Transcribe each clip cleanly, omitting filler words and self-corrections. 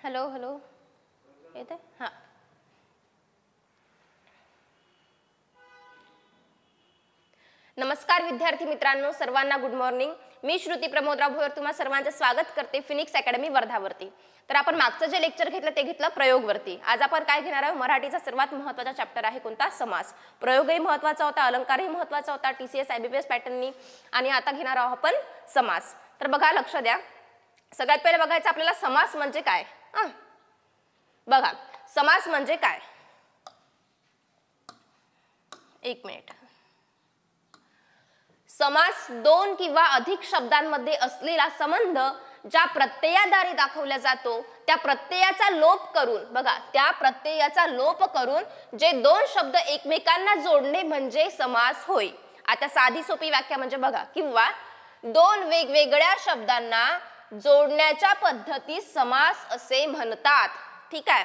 Hello hello येते हां. नमस्कार विद्यार्थी मित्रांनो, सर्वांना गुड मॉर्निंग. मी श्रुती प्रमोदराव भोयर तुम्हा सर्वांचं स्वागत करते फिनिक्स अकॅडमी वर्धावरती. तर आपण मागचं जे लेक्चर घेतलं ते घेतलं प्रयोगवरती. आज आपण काय घेणार आहोत? मराठीचा सर्वात महत्त्वाचा चॅप्टर आहे कोणता? समास. प्रयोगही महत्त्वाचा होता, अलंकारही महत्त्वाचा होता TCS IBPS पॅटर्ननी, आणि आता घेणार आहोत आपण समास. तर बघा, लक्ष द्या. सगळ्यात पहिले बघायचं आपल्याला समास म्हणजे काय. बघा, समास म्हणजे काय. एक मिनिट. समास दोन किंवा अधिक शब्दांमध्ये असलेला संबंध ज्या प्रत्ययाद्वारे दाखवला जातो त्या प्रत्ययाचा लोप करून, बघा, त्या प्रत्ययाचा लोप करून जे दोन शब्द एकमेकांना जोडणे म्हणजे समास होय. आता साधी सोपी व्याख्या म्हणजे बघा, किंवा दोन वेगवेगळ्या शब्दांना जोडण्याच्या पद्धतीस समास असे म्हणतात. ठीक आहे.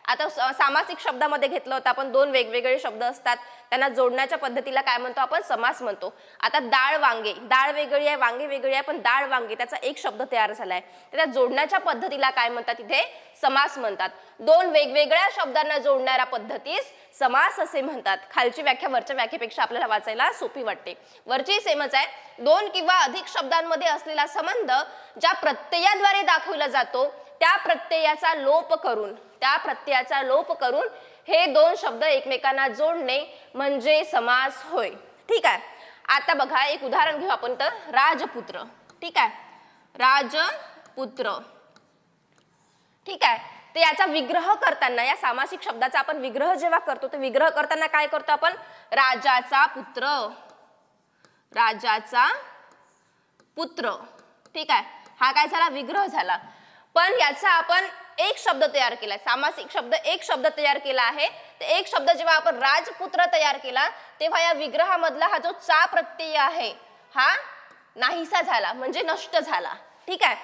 आता सामासिक शब्दामध्ये घेतलं होतं आपण, दोन वेगवेगळे शब्द असतात त्यांना जोडण्याच्या पद्धतीला काय म्हणतो आपण? समास म्हणतो. आता डाळ वांगे, डाळ वेगळी आहे, वांगे वेगळी आहे, पण डाळ वांगे त्याचा एक शब्द तयार झालाय, त्या जोडण्याच्या पद्धतीला काय म्हणतात? तिथे समास म्हणतात. दोन वेगवेगळ्या शब्दांना जोडणाऱ्या पद्धतीस समास असे म्हणतात. खालची व्याख्या वरच्या व्याख्येपेक्षा आपल्याला वाचायला सोपी वाटते. वरची सेमच आहे. दोन किंवा अधिक शब्दांमध्ये असलेला संबंध ज्या प्रत्ययाद्वारे दाखवला जातो त्या प्रत्ययाचा लोप करून, त्या प्रत्ययाचा लोप करून हे दोन शब्द एकमेकांना जोडणे म्हणजे समास होय. ठीक आहे. आता बघा, एक उदाहरण घेऊ आपण. तर राजपुत्र. ठीक आहे, राजपुत्र. ठीक आहे. तर याचा विग्रह करताना, या सामासिक शब्दाचा आपण विग्रह जेव्हा करतो तर विग्रह करताना काय करतो आपण? राजाचा पुत्र, राजाचा पुत्र. ठीक आहे, हा काय झाला? विग्रह झाला. पण याचा आपण एक शब्द तयार केला, सामासिक शब्द एक शब्द तयार केला आहे. तर एक शब्द जेव्हा आपण राजपुत्र तयार केला तेव्हा या विग्रहामधला हा जो चा प्रत्यय आहे हा नाहीसा झाला, म्हणजे नष्ट झाला. ठीक आहे.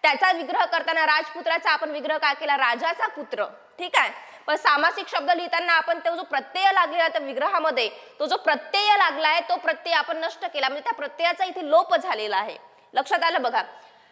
त्याचा विग्रह करताना राजपुत्राचा आपण विग्रह काय केला? राजाचा पुत्र. ठीक आहे. पण सामासिक शब्द लिहिताना आपण तो जो प्रत्यय लागलेला त्या विग्रहामध्ये, तो जो प्रत्यय लागलाय तो प्रत्यय आपण नष्ट केला, म्हणजे त्या प्रत्ययाचा इथे लोप झालेला आहे. लक्षात आलं? बघा,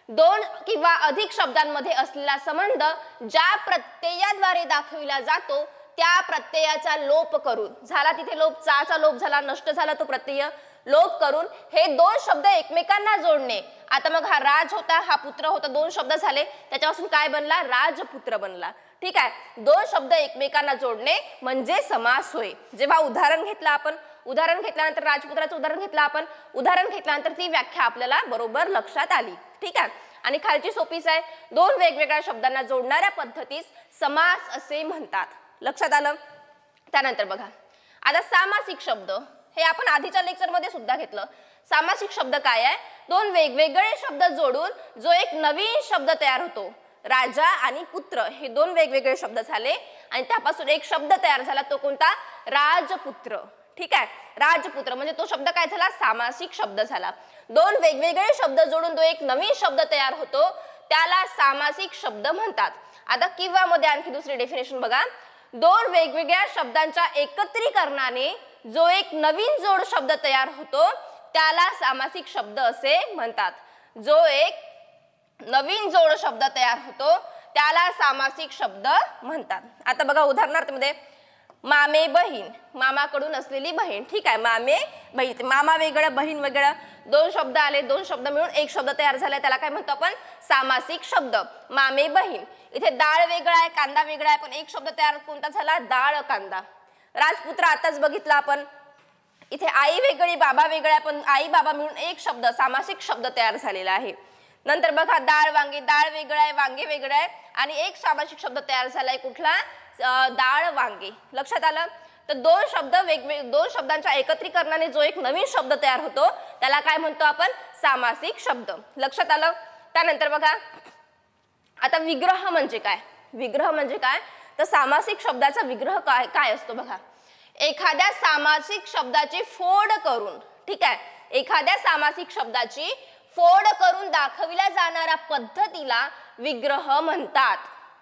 दोन किंवा अधिक शब्दांमध्ये असलेला संबंध ज्या प्रत्ययाद्वारे दाखविला जातो त्या प्रत्ययाचा लोप करून, झाला तिथे लोप, चाचा लोप झाला, नष्ट झाला तो प्रत्यय, लोप करून हे दोन शब्द एकमेकांना जोडणे. आता मग हा राज होता, हा पुत्र होता, दोन शब्द झाले, त्याच्यापासून काय बनला? राजपुत्र बनला. ठीक आहे. दोन शब्द एकमेकांना जोडणे म्हणजे समास होय. जेव्हा उदाहरण घेतलं आपण, उदाहरण घेतल्यानंतर राजपुत्राचं उदाहरण घेतलं आपण, उदाहरण घेतल्यानंतर ती व्याख्या आपल्याला बरोबर लक्षात आली. ठीक आहे. आणि खालची सोपीच आहे. दोन वेगवेगळ्या शब्दांना जोडणाऱ्या पद्धतीस समास असे म्हणतात. लक्षात आलं? त्यानंतर बघा, आता सामासिक शब्द हे आपण आधीच्या लेक्चर मध्ये सुद्धा घेतलं. सामासिक शब्द काय आहे? दोन वेगवेगळे शब्द जोडून जो एक नवीन शब्द तयार होतो. राजा आणि पुत्र हे दोन वेगवेगळे शब्द झाले आणि त्यापासून एक शब्द तयार झाला, तो कोणता? राजपुत्र. ठीक आहे. राजपुत्र म्हणजे तो शब्द काय झाला? सामासिक शब्द झाला. दोन वेगवेगळे शब्द जोडून जो एक नवीन शब्द तयार होतो त्याला सामासिक शब्द म्हणतात. आता किंवा मध्ये आणखी दुसरी डेफिनेशन बघा. दोन वेगवेगळ्या शब्दांच्या एकत्रीकरणाने जो एक नवीन जोड शब्द तयार होतो त्याला सामासिक शब्द असे म्हणतात. जो एक नवीन जोड शब्द तयार होतो त्याला सामासिक शब्द म्हणतात. आता बघा उदाहरणार्थ मध्ये मामे बहीण, मामाकडून असलेली बहीण. ठीक आहे. मामे बहीण, मामा वेगळं बहीण वेगळं, दोन शब्द आले, दोन शब्द मिळून एक शब्द तयार झालाय, त्याला काय म्हणतो आपण? सामासिक शब्द. मामे बहीण. इथे डाळ वेगळा आहे, कांदा वेगळा आहे, पण एक शब्द तयार कोणता झाला? डाळ कांदा. राजपुत्र आताच बघितला आपण, इथे आई वेगळी बाबा वेगळा आहे, पण आई बाबा मिळून एक शब्द सामासिक शब्द तयार झालेला आहे. नंतर बघा डाळ वांगे, डाळ वेगळा आहे, वांगे वेगळं आहे आणि एक सामासिक शब्द तयार झालाय, कुठला? डाळ वांगे. लक्षात आलं? तर दोन शब्द दोन शब्दांच्या एकत्रीकरणाने जो एक नवीन शब्द तयार होतो त्याला काय म्हणतो आपण? सामासिक शब्द. लक्षात आलं? त्यानंतर बघा, आता विग्रह म्हणजे काय? विग्रह म्हणजे काय? तर सामासिक शब्दाचा विग्रह काय असतो बघा. एखाद्या सामासिक शब्दाची फोड करून, ठीक आहे, एखाद्या सामासिक शब्दाची फोड करून दाखविल्या जाणाऱ्या पद्धतीला विग्रह म्हणतात.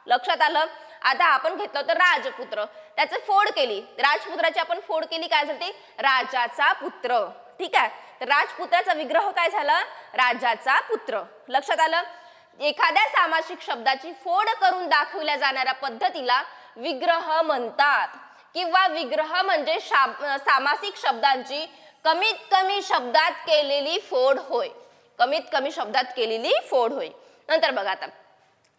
लक्षात आलं? आता आपण घेतलं होतं राजपुत्र, त्याची फोड केली, राजपुत्राची आपण फोड केली, काय झाली? राजाचा पुत्र. ठीक आहे. तर राजपुत्राचा विग्रह काय झाला? राजाचा पुत्र. लक्षात आलं? एखाद्या सामासिक शब्दाची फोड करून दाखवल्या जाणाऱ्या पद्धतीला विग्रह म्हणतात, किंवा विग्रह म्हणजे सामासिक शब्दांची कमीत कमी शब्दात केलेली फोड होय, कमीत कमी शब्दात केलेली फोड होय. नंतर बघा आता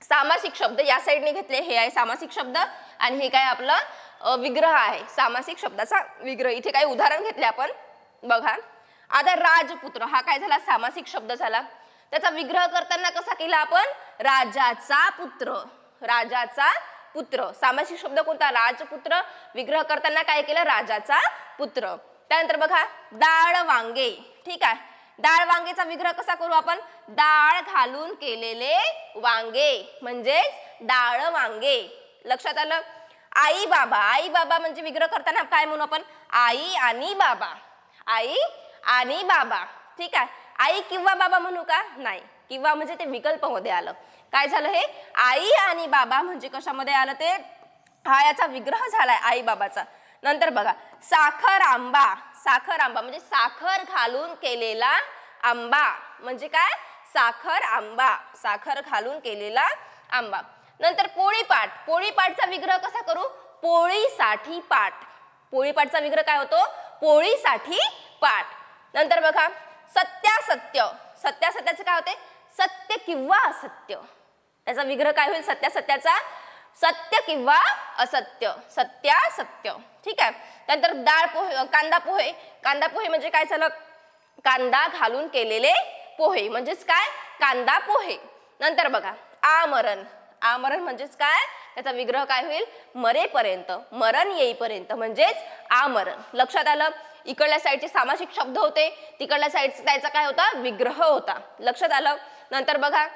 सामासिक शब्द या साइडने घेतले, हे आहे सामासिक शब्द आणि हे काय आपलं विग्रह आहे, सामासिक शब्दाचा विग्रह. इथे काही उदाहरण घेतले आपण बघा. आता राजपुत्र हा काय झाला, सामासिक शब्द झाला. त्याचा विग्रह करताना कसा केला आपण, राजाचा पुत्र, राजाचा पुत्र. सामासिक शब्द कोणता, राजपुत्र. विग्रह करताना काय केलं, राजाचा पुत्र. त्यानंतर बघा डाळ वांगे, ठीक आहे. डाळ वांगेचा विग्रह कसा करू आपण, डाळ घालून केलेले वांगे म्हणजेच डाळ वांगे. लक्षात आलं. आई बाबा, आई बाबा म्हणजे विग्रह करताना काय म्हणू आपण, आई आणि बाबा, आई आणि बाबा, ठीक आहे. आई किंवा बाबा म्हणू का, नाही, किंवा म्हणजे ते विकल्प मध्ये आलं. काय झालं हे, आई आणि बाबा म्हणजे कशामध्ये आलं, ते हा याचा विग्रह झालाय आई बाबाचा. नंतर बघा साखर आंबा, साखर आंबा म्हणजे साखर घालून केलेला आंबा म्हणजे काय, साखर आंबा, साखर घालून केलेला आंबा. नंतर पोळीपाट, पोळीपाटचा विग्रह कसा करू, पोळीसाठी पाट. पोळीपाटचा विग्रह काय होतो, पोळीसाठी पाट. नंतर बघा सत्यासत्य, सत्यासत्याचे काय होते, सत्य किंवा असत्य. त्याचा विग्रह काय होईल, सत्यासत्याचा सत्य किंवा असत्य, सत्यासत्य, ठीक आहे. त्यानंतर डाळ पोहे, कांदा पोहे, कांदा पोहे म्हणजे काय झालं, कांदा घालून केलेले पोहे म्हणजेच काय, कांदा पोहे. नंतर बघा आमरण, आमरण म्हणजेच काय, त्याचा विग्रह काय होईल, मरेपर्यंत, मरण येईपर्यंत म्हणजेच आमरण. लक्षात आलं. इकडल्या साईडचे सामासिक शब्द होते, तिकडल्या साईडचा त्याचा काय होता, विग्रह होता. लक्षात आलं. नंतर बघा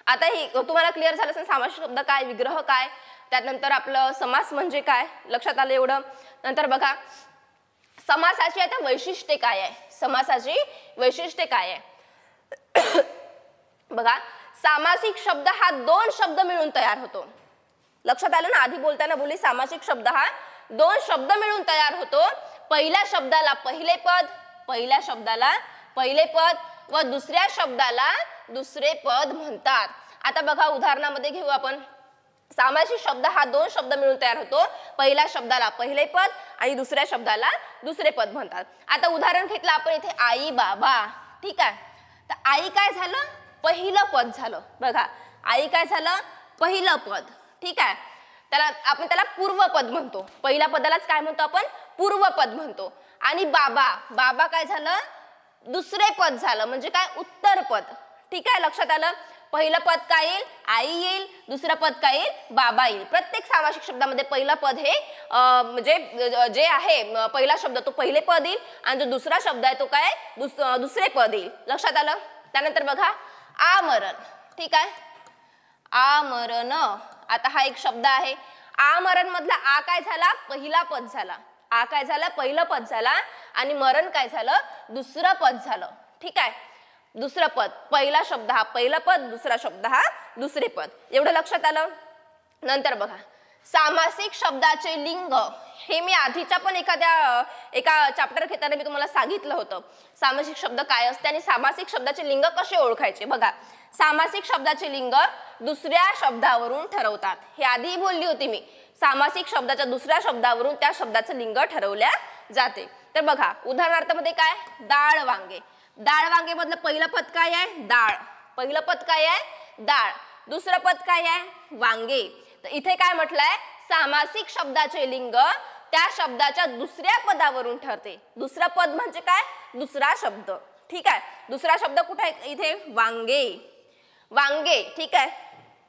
आता ही तुम्हाला क्लिअर झालं असेल, सामासिक शब्द काय, विग्रह काय, त्यानंतर आपलं समास म्हणजे काय, लक्षात आलं एवढं. नंतर बघा समासाची आता वैशिष्ट्ये काय आहे, समासाची वैशिष्ट्ये काय आहे. बघा सामासिक शब्द हा दोन शब्द मिळून तयार होतो. लक्षात आलं ना, आधी बोलताना बोलली सामासिक शब्द हा दोन शब्द मिळून तयार होतो. पहिल्या शब्दाला पहिले पद, पहिल्या शब्दाला पहिले पद व दुसऱ्या शब्दाला दुसरे पद म्हणतात. आता बघा उदाहरणामध्ये घेऊ आपण. सामासिक शब्द हा दोन शब्द मिळून तयार होतो. पहिल्या शब्दाला पहिले पद आणि दुसऱ्या शब्दाला दुसरे पद म्हणतात. आता उदाहरण घेतलं आपण इथे आई बाबा, ठीक आहे. तर आई काय झालं, पहिलं पद झालं. बघा आई काय झालं, पहिलं पद, ठीक आहे. त्याला आपण त्याला पूर्वपद म्हणतो. पहिल्या पदालाच काय म्हणतो आपण, पूर्वपद म्हणतो. आणि बाबा, बाबा काय झालं, दुसरे पद झालं म्हणजे काय, उत्तर पद, ठीक आहे. लक्षात आलं. पहिलं पद काय येईल, आई येईल, दुसरं पद काय येईल, बाबा येईल. प्रत्येक सामासिक शब्दामध्ये पहिलं पद हे म्हणजे जे आहे पहिला शब्द तो पहिले पद येईल आणि जो दुसरा शब्द आहे तो काय दुसरे पद येईल. लक्षात आलं. त्यानंतर बघा आमरण, ठीक आहे. आमरण, आता हा एक शब्द आहे. आमरण मधला आ काय झाला, पहिला पद झाला. आ काय झालं, पहिलं पद झाला आणि मरण काय झालं, दुसरं पद झालं, ठीक आहे. दुसरं पद, पहिला शब्द हा पहिलं पद, दुसरा शब्द हा दुसरे पद. एवढं लक्षात आलं. नंतर बघा सामासिक शब्दाचे लिंग, हे मी आधीच्या पण एका चॅप्टर घेताना मी तुम्हाला सांगितलं होतं सामासिक शब्द काय असते आणि सामासिक शब्दाचे लिंग कसे ओळखायचे. बघा सामासिक शब्दाचे लिंग दुसऱ्या शब्दावरून ठरवतात. हे आधी बोलली होती मी. सामासिक शब्दाच्या दुसऱ्या शब्दावरून त्या शब्दाचं लिंग ठरवल्या जाते. तर बघा उदाहरणार्थमध्ये काय, डाळ वांगे. डाळ वांगे मधलं पहिलं पद काय आहे, डाळ. पहिलं पद काय आहे, डाळ. दुसरं पद काय आहे, वांगे. तर इथे काय म्हटलंय, सामासिक शब्दाचे लिंग त्या शब्दाच्या दुसऱ्या पदावरून ठरते. दुसरं पद म्हणजे काय, दुसरा शब्द, ठीक आहे. दुसरा शब्द कुठे आहे, इथे वांगे, वांगे, ठीक आहे.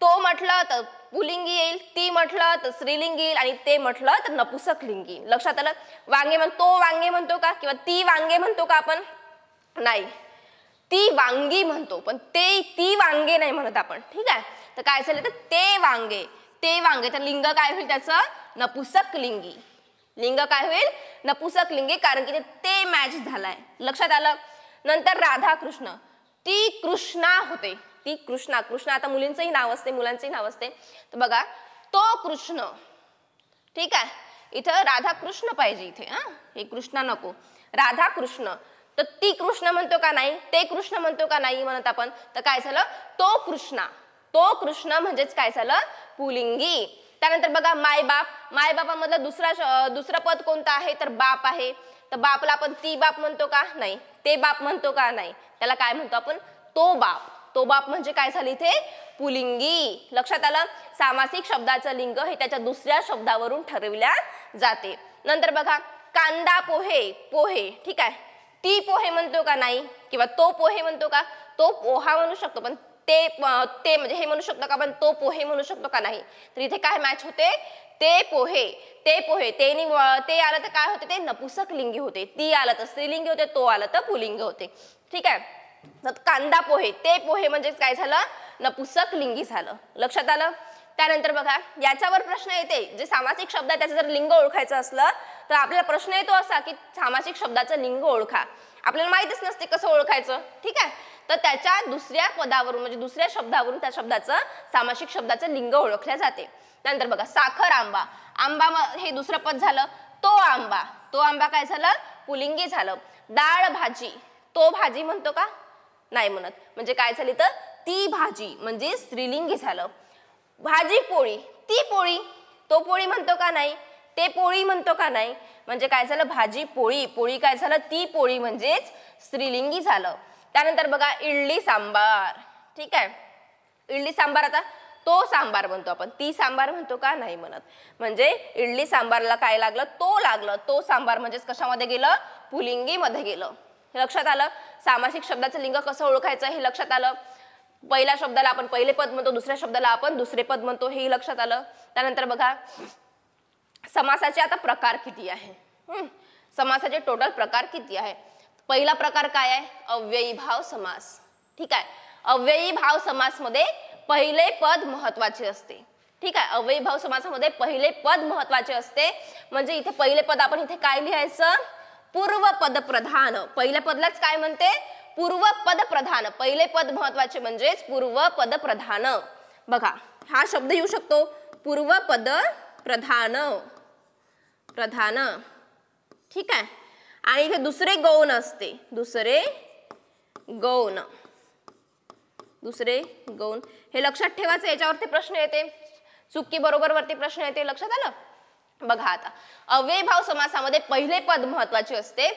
तो म्हटलं तर पुल्लिंगी येईल, ती म्हटलं तर स्त्रीलिंगी येईल आणि ते म्हटलं तर नपुंसकलिंगी. लक्षात आलं. वांगे तो वांगे म्हणतो का किंवा ती वांगे म्हणतो का आपण, नाही. ती वांगी म्हणतो पण ती वांगे नाही म्हणत आपण, ठीक आहे. तर काय झालं, तर ते वांगे, ते वांगे. तर लिंग काय होईल त्याचं, नपुंसकलिंगी. लिंग काय होईल, नपुंसकलिंगी, कारण की ते मॅच झालाय. लक्षात आलं. नंतर राधा कृष्ण, ती कृष्णा होते. ती कृष्णा, कृष्णा आता मुलींचंही नाव असते, मुलांचंही नाव असते. तर बघा तो कृष्ण, ठीक आहे. इथं राधा कृष्ण पाहिजे इथे, हे कृष्णा नको. राधा कृष्ण, तर ती कृष्ण म्हणतो का नाही, ते कृष्ण म्हणतो का नाही म्हणत आपण, तर काय झालं, तो कृष्णा. तो कृष्ण म्हणजेच काय झालं, पुलिंगी. त्यानंतर बघा मायबाप, मायबापामधलं दुसरं पद कोणतं आहे, तर बाप आहे. तर बापला आपण ती बाप म्हणतो का नाही, ते बाप म्हणतो का नाही, त्याला काय म्हणतो आपण, तो बाप. तो बाप म्हणजे काय झालं इथे, पुलिंगी. लक्षात आलं. सामासिक शब्दाचं लिंग हे त्याच्या दुसऱ्या शब्दावरून ठरविल्या जाते. नंतर बघा कांदा पोहे, पोहे, ठीक आहे, ती पोहे म्हणतो का नाही, किंवा तो पोहे म्हणतो का, तो पोहा म्हणू शकतो, पण ते म्हणजे हे म्हणू शकतो का आपण, तो पोहे म्हणू शकतो का नाही. तर इथे काय मॅच होते, ते पोहे. ते पोहे, ते आलं तर काय होते, ते नपुसक लिंगी होते. ती आलं तर स्त्रीलिंगी होते, तो आलं तर पुलिंग होते. ठीक आहे. कांदा पोहे, ते पोहे म्हणजे काय झालं, नपुसक लिंगी झालं. लक्षात आलं. त्यानंतर बघा याच्यावर प्रश्न येते, जे सामासिक शब्द आहे त्याचं जर लिंग ओळखायचं असलं तर आपल्याला प्रश्न येतो असा की सामासिक शब्दाचं लिंग ओळखा. आपल्याला माहितीच नसते कसं ओळखायचं. ठीक आहे. तर त्याच्या दुसऱ्या पदावरून म्हणजे दुसऱ्या शब्दावरून त्या शब्दाचं सामासिक शब्दाचं लिंग ओळखल्या जाते. त्यानंतर बघा साखर आंबा, आंबा हे दुसरं पद झालं, तो आंबा. तो आंबा काय झालं, पुलिंगी झालं. डाळ भाजी, तो भाजी म्हणतो का नाही म्हणत, म्हणजे काय झाली तर ती भाजी म्हणजे स्त्रीलिंगी झालं. भाजी पोळी, ती पोळी, तो पोळी म्हणतो का नाही, ते पोळी म्हणतो का नाही, म्हणजे काय झालं भाजी पोळी. पोळी काय झालं, ती पोळी म्हणजेच स्त्रीलिंगी झालं. त्यानंतर बघा इडली सांबार. ठीक आहे. इडली सांबार, आता तो सांबार म्हणतो आपण, ती सांबार म्हणतो का नाही म्हणत, म्हणजे इडली सांबारला काय लागलं, तो लागलं. तो सांबार म्हणजेच कशामध्ये गेलं, पुलिंगी मध्ये गेलं. लक्षात आलं. सामासिक शब्दाचं लिंग कसं ओळखायचं हे लक्षात आलं. पहिल्या शब्दाला आपण पहिले पद म्हणतो, दुसऱ्या शब्दाला आपण दुसरे पद म्हणतो, हे लक्षात आलं. त्यानंतर बघा समासाचे आता प्रकार किती आहे, समासाचे टोटल प्रकार किती आहे. पहिला प्रकार काय आहे, अव्ययी भाव समास. ठीक आहे. अव्ययी भाव समास मध्ये पहिले पद महत्वाचे असते. ठीक आहे. अव्ययी भाव समासामध्ये पहिले पद महत्वाचे असते, म्हणजे इथे पहिले पद आपण इथे काय लिहायचं, पूर्व पद प्रधान. पहिल्या पदलाच काय म्हणते, पूर्व पद प्रधान. पहिले पद महत्वाचे म्हणजेच पूर्व पद प्रधान. बघा हा शब्द येऊ शकतो, पूर्व पद प्रधान, प्रधान. ठीक आहे. आणि इथे दुसरे गौण असते, दुसरे गौण, दुसरे गौण. हे लक्षात ठेवायचं, याच्यावरती प्रश्न येते, चुकी बरोबर वरती प्रश्न येते. लक्षात आलं. बघा आता अव्ययी भाव समासामध्ये पहिले पद महत्वाचे असते.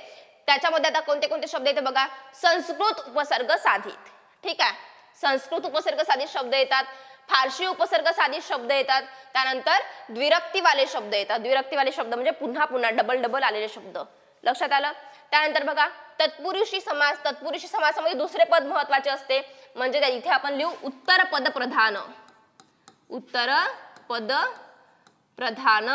त्याच्यामध्ये आता कोणते कोणते शब्द येते बघा, संस्कृत उपसर्ग साधित. ठीक आहे. संस्कृत उपसर्ग साधित शब्द येतात, फारशी उपसर्ग साधित शब्द येतात, त्यानंतर द्विरक्तीवाले शब्द येतात. द्विरक्तीवाले शब्द म्हणजे पुन्हा पुन्हा डबल डबल आलेले शब्द. लक्षात आलं. त्यानंतर बघा तत्पुरुषी समास. तत्पुरुषी समासामध्ये दुसरे पद महत्वाचे असते, म्हणजे इथे आपण लिहू उत्तर पद प्रधान, उत्तर पद प्रधान.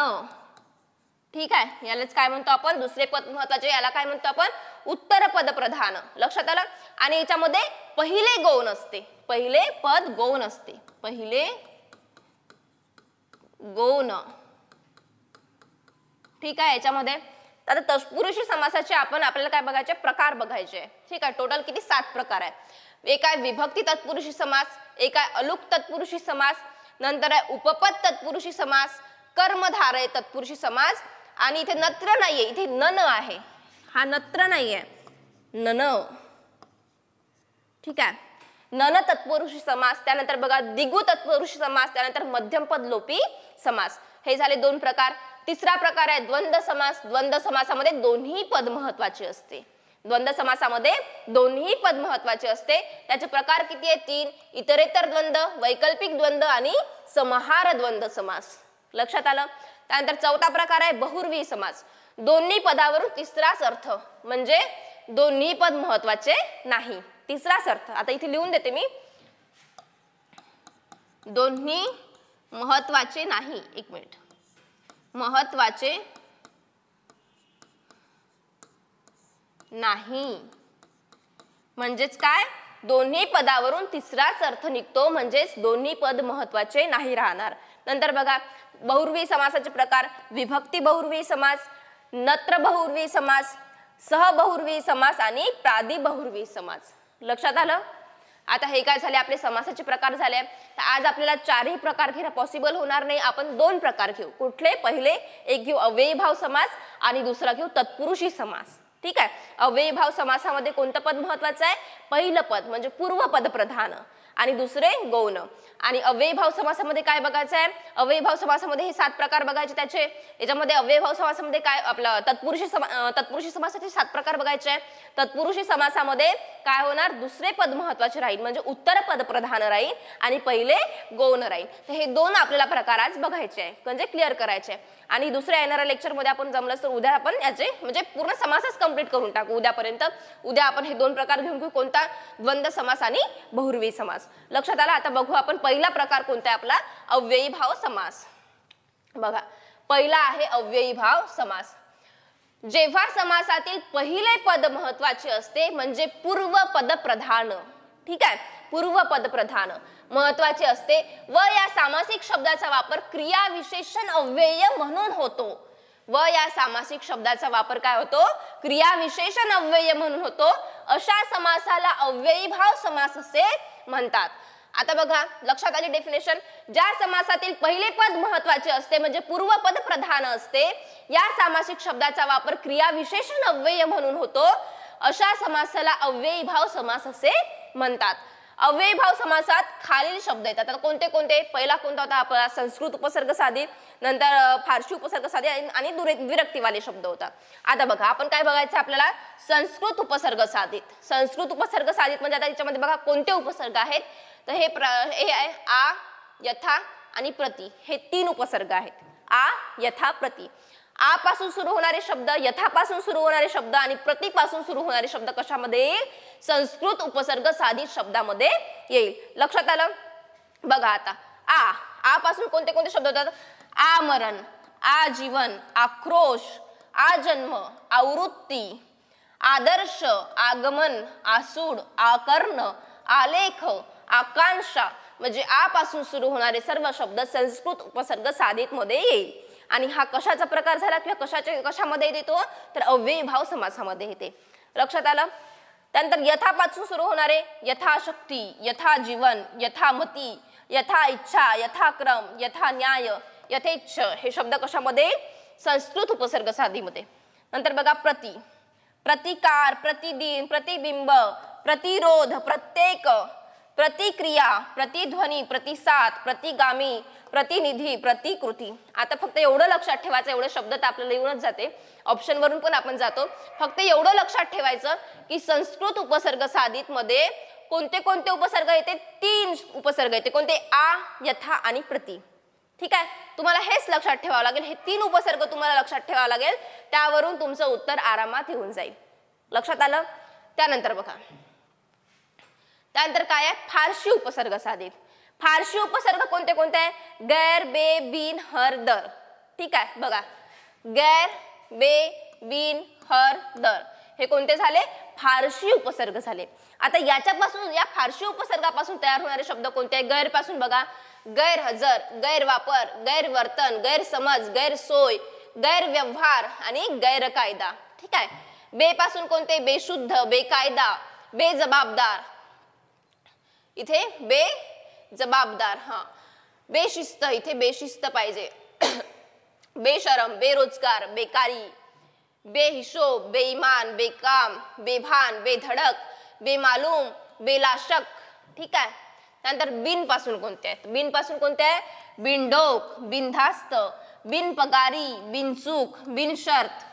ठीक आहे. यालाच काय म्हणतो आपण, दुसरे पद महत्वाचे, याला काय म्हणतो आपण, उत्तर पद प्रधान. लक्षात आलं. आणि याच्यामध्ये पहिले गौण असते, पहिले पद गौण असते, पहिले गौण. ठीक आहे. याच्यामध्ये आता तत्पुरुषी समासाचे आपल्याला काय बघायचे, प्रकार बघायचे. ठीक आहे. टोटल किती 7 प्रकार आहेत. एक आहे विभक्ती तत्पुरुषी समास, एक आहे अलुक तत्पुरुषी समास, नंतर आहे उपपद तत्पुरुषी समास, कर्मधारय तत्पुरुषी समास, आणि इथे नत्र नाहीये, इथे नन आहे, हा नत्र नाहीये, नन. ठीक आहे. नन तत्पुरुषी समास. त्यानंतर बघा द्विगु तत्पुरुषी समास, त्यानंतर मध्यम पद लोपी समास. हे झाले 2 प्रकार. तिसरा प्रकार आहे द्वंद्व समास. द्वंद्व समासामध्ये दोन्ही पद महत्वाचे असते. द्वंद्व समासामध्ये दोन्ही पद महत्वाचे असते. त्याचे प्रकार किती आहेत, 3. इतरेतर द्वंद्व, वैकल्पिक द्वंद्व आणि समाहार द्वंद्व समास. लक्षात आलं. त्यानंतर चौथा प्रकार आहे बहुर्वी समास. दोन्ही पदावरून तिसराच अर्थ, म्हणजे दोन्ही पद महत्वाचे नाही, तिसराच अर्थ. आता इथे लिहून देते मी, दोन्ही महत्वाचे नाही, 1 मिनिट, महत्वाचे नाही म्हणजेच काय, दोन्ही पदावरून तिसराच अर्थ निघतो, म्हणजेच दोन्ही पद महत्वाचे नाही राहणार. नंतर बघा बहुर्वी समासाचे प्रकार, विभक्ती बहुर्वी समास, नत्र बहुर्वी समास, सहबहुर्वी समास आणि प्रादि बहुर्वी समास. लक्षात आलं. आता हे काय झाले, आपले समासाचे प्रकार झाले. तर आज आपल्याला 4ही प्रकार घेणं पॉसिबल होणार नाही, आपण 2 प्रकार घेऊ. कुठले, पहिले एक घेऊ अव्ययी भाव समास आणि दुसरा घेऊ तत्पुरुषी समास. ठीक आहे. अव्ययीभाव समासामध्ये कोणतं पद महत्वाचं आहे? पहिलं पद म्हणजे पूर्वपद प्रधान आणि दुसरे गौण. आणि अव्ययीभाव समासामध्ये काय बघायचं आहे? अव्ययीभाव समासामध्ये हे 7 प्रकार बघायचे त्याचे. याच्यामध्ये अव्ययीभाव समासामध्ये काय आपलं तत्पुरुषी समासाचे 7 प्रकार बघायचे आहे. तत्पुरुषी समासामध्ये काय होणार? दुसरे पद महत्वाचे राहील म्हणजे उत्तर पद प्रधान राहील आणि पहिले गौण राहील. तर हे 2 आपल्याला प्रकार आज बघायचे आहे म्हणजे क्लिअर करायचे आहे. आणि दुसऱ्या येणाऱ्या लेक्चर मध्ये आपण जमलं तर उद्या आपण याचे म्हणजे पूर्ण समासच कंप्लीट करून टाकू उद्यापर्यंत. उद्या आपण हे 2 प्रकार घेऊन घेऊ, कोणता? द्वंद्व समास आणि बहुव्रीही समास. लक्षात आलं? आता बघू आपण पहिला प्रकार कोणता आहे आपला? अव्ययीभाव समास. बघा, पहिला आहे अव्ययीभाव समास. जेव्हा समासातील पहिले पद महत्वाचे असते म्हणजे पूर्वपद प्रधान, ठीक आहे, पूर्वपद प्रधान महत्वाचे असते व या सामासिक शब्दाचा वापर क्रिया विशेषण अव्यय म्हणून होतो. व या सामासिक शब्दाचा वापर काय होतो? क्रिया विशेषण अव्यय म्हणून होतो. अशा समासाला अव्ययीभाव समास असे म्हणतात. आता बघा, लक्षात आली डेफिनेशन? ज्या समासातील पहिले पद महत्वाचे असते म्हणजे पूर्वपद प्रधान असते, या सामासिक शब्दाचा वापर क्रिया विशेषण अव्यय म्हणून होतो. अशा समासाला अव्ययीभाव समास असे म्हणतात. अव्ययीभाव समासात खालील शब्द येतात. आता कोणते कोणते? पहिला कोणता होता आपला? संस्कृत उपसर्ग साधित, नंतर फारशी उपसर्ग साधित आणि विरक्तीवाले शब्द होता. आता बघा, आपण काय बघायचं आपल्याला? संस्कृत उपसर्ग साधित. संस्कृत उपसर्ग साधित म्हणजे आता याच्यामध्ये बघा कोणते उपसर्ग आहेत? तर हे आहे आ, यथा आणि प्रति, हे 3 उपसर्ग आहेत. आ, यथा, प्रति. आ पासून सुरू होणारे शब्द, यथा पासून सुरू होणारे शब्द आणि प्रति पासून सुरू होणारे शब्द कशामध्ये येईल? संस्कृत उपसर्ग साधित शब्दामध्ये येईल. लक्षात आलं? बघा आता आ पासून कोणते कोणते शब्द होतात? आमरण, आजीवन, आक्रोश, आजन्म, आवृत्ती, आदर्श, आगमन, आसूड, आकर्ण, आलेख, आकांक्षा, म्हणजे आ पासून सुरू होणारे सर्व शब्द संस्कृत उपसर्ग साधित मध्ये येईल. आणि हा कशाचा प्रकार झाला किंवा कशामध्ये येतो? तर अव्ययीभाव समासामध्ये येते. लक्षात आलं? त्यानंतर यथापासून सुरू होणारे यथाशक्ती, यथा जीवन, यथामती, यथा इच्छा, यथाक्रम, यथा न्याय, यथेच्छ, हे शब्द कशामध्ये? संस्कृत उपसर्ग साधीमध्ये. नंतर बघा प्रति, प्रतिकार, प्रतिदिन, प्रतिबिंब, प्रतिरोध, प्रत्येक, प्रतिक्रिया, प्रतिध्वनी, प्रतिसाद, प्रतिगामी, प्रतिनिधी, प्रतिकृती. आता फक्त एवढं लक्षात ठेवायचं, एवढे शब्द तर आपल्याला येऊनच जाते, ऑप्शन वरून पण आपण जातो. फक्त एवढं लक्षात ठेवायचं की संस्कृत उपसर्ग साधित मध्ये कोणते कोणते उपसर्ग येते? 3 उपसर्ग येते. कोणते? आ, यथा आणि प्रति. ठीक आहे, तुम्हाला हेच लक्षात ठेवावं लागेल. हे 3 उपसर्ग तुम्हाला लक्षात ठेवावं लागेल, त्यावरून तुमचं उत्तर आरामात येऊन जाईल. लक्षात आलं? त्यानंतर बघा, त्यानंतर काय आहे? फारशी उपसर्ग साधित. फारशी उपसर्ग कोणते कोणते आहे? गैर, बे, बिन, हर, दर. ठीक आहे, बघा, गैर, बे, बिन, हर, दर हे कोणते झाले? फारशी उपसर्ग झाले. आता याच्यापासून, या फारशी उपसर्गापासून तयार होणारे शब्द कोणते आहे? गैर पासून बघा, गैरहजर, गैरवापर, गैरवर्तन, गैरसमज, गैरसोय, गैरव्यवहार आणि गैरकायदा. ठीक आहे. बे पासून कोणते? बेशुद्ध, बेकायदा, बेजबाबदार. इथे बेजबाबदार, हा, बेशिस्त, इथे बेशिस्त पाहिजे. बेशरम, बेरोजगार, बेकारी, बेहिशोब, बेईमान, बेकाम, बेभान, बेधडक, बेमालूम, बेलाशक. ठीक आहे. त्यानंतर बिन पासून कोणते आहेत? बिन पासून कोणते आहे? बिनडोक, बिनधास्त, बिनपगारी, बिनचूक, बिनशर्त,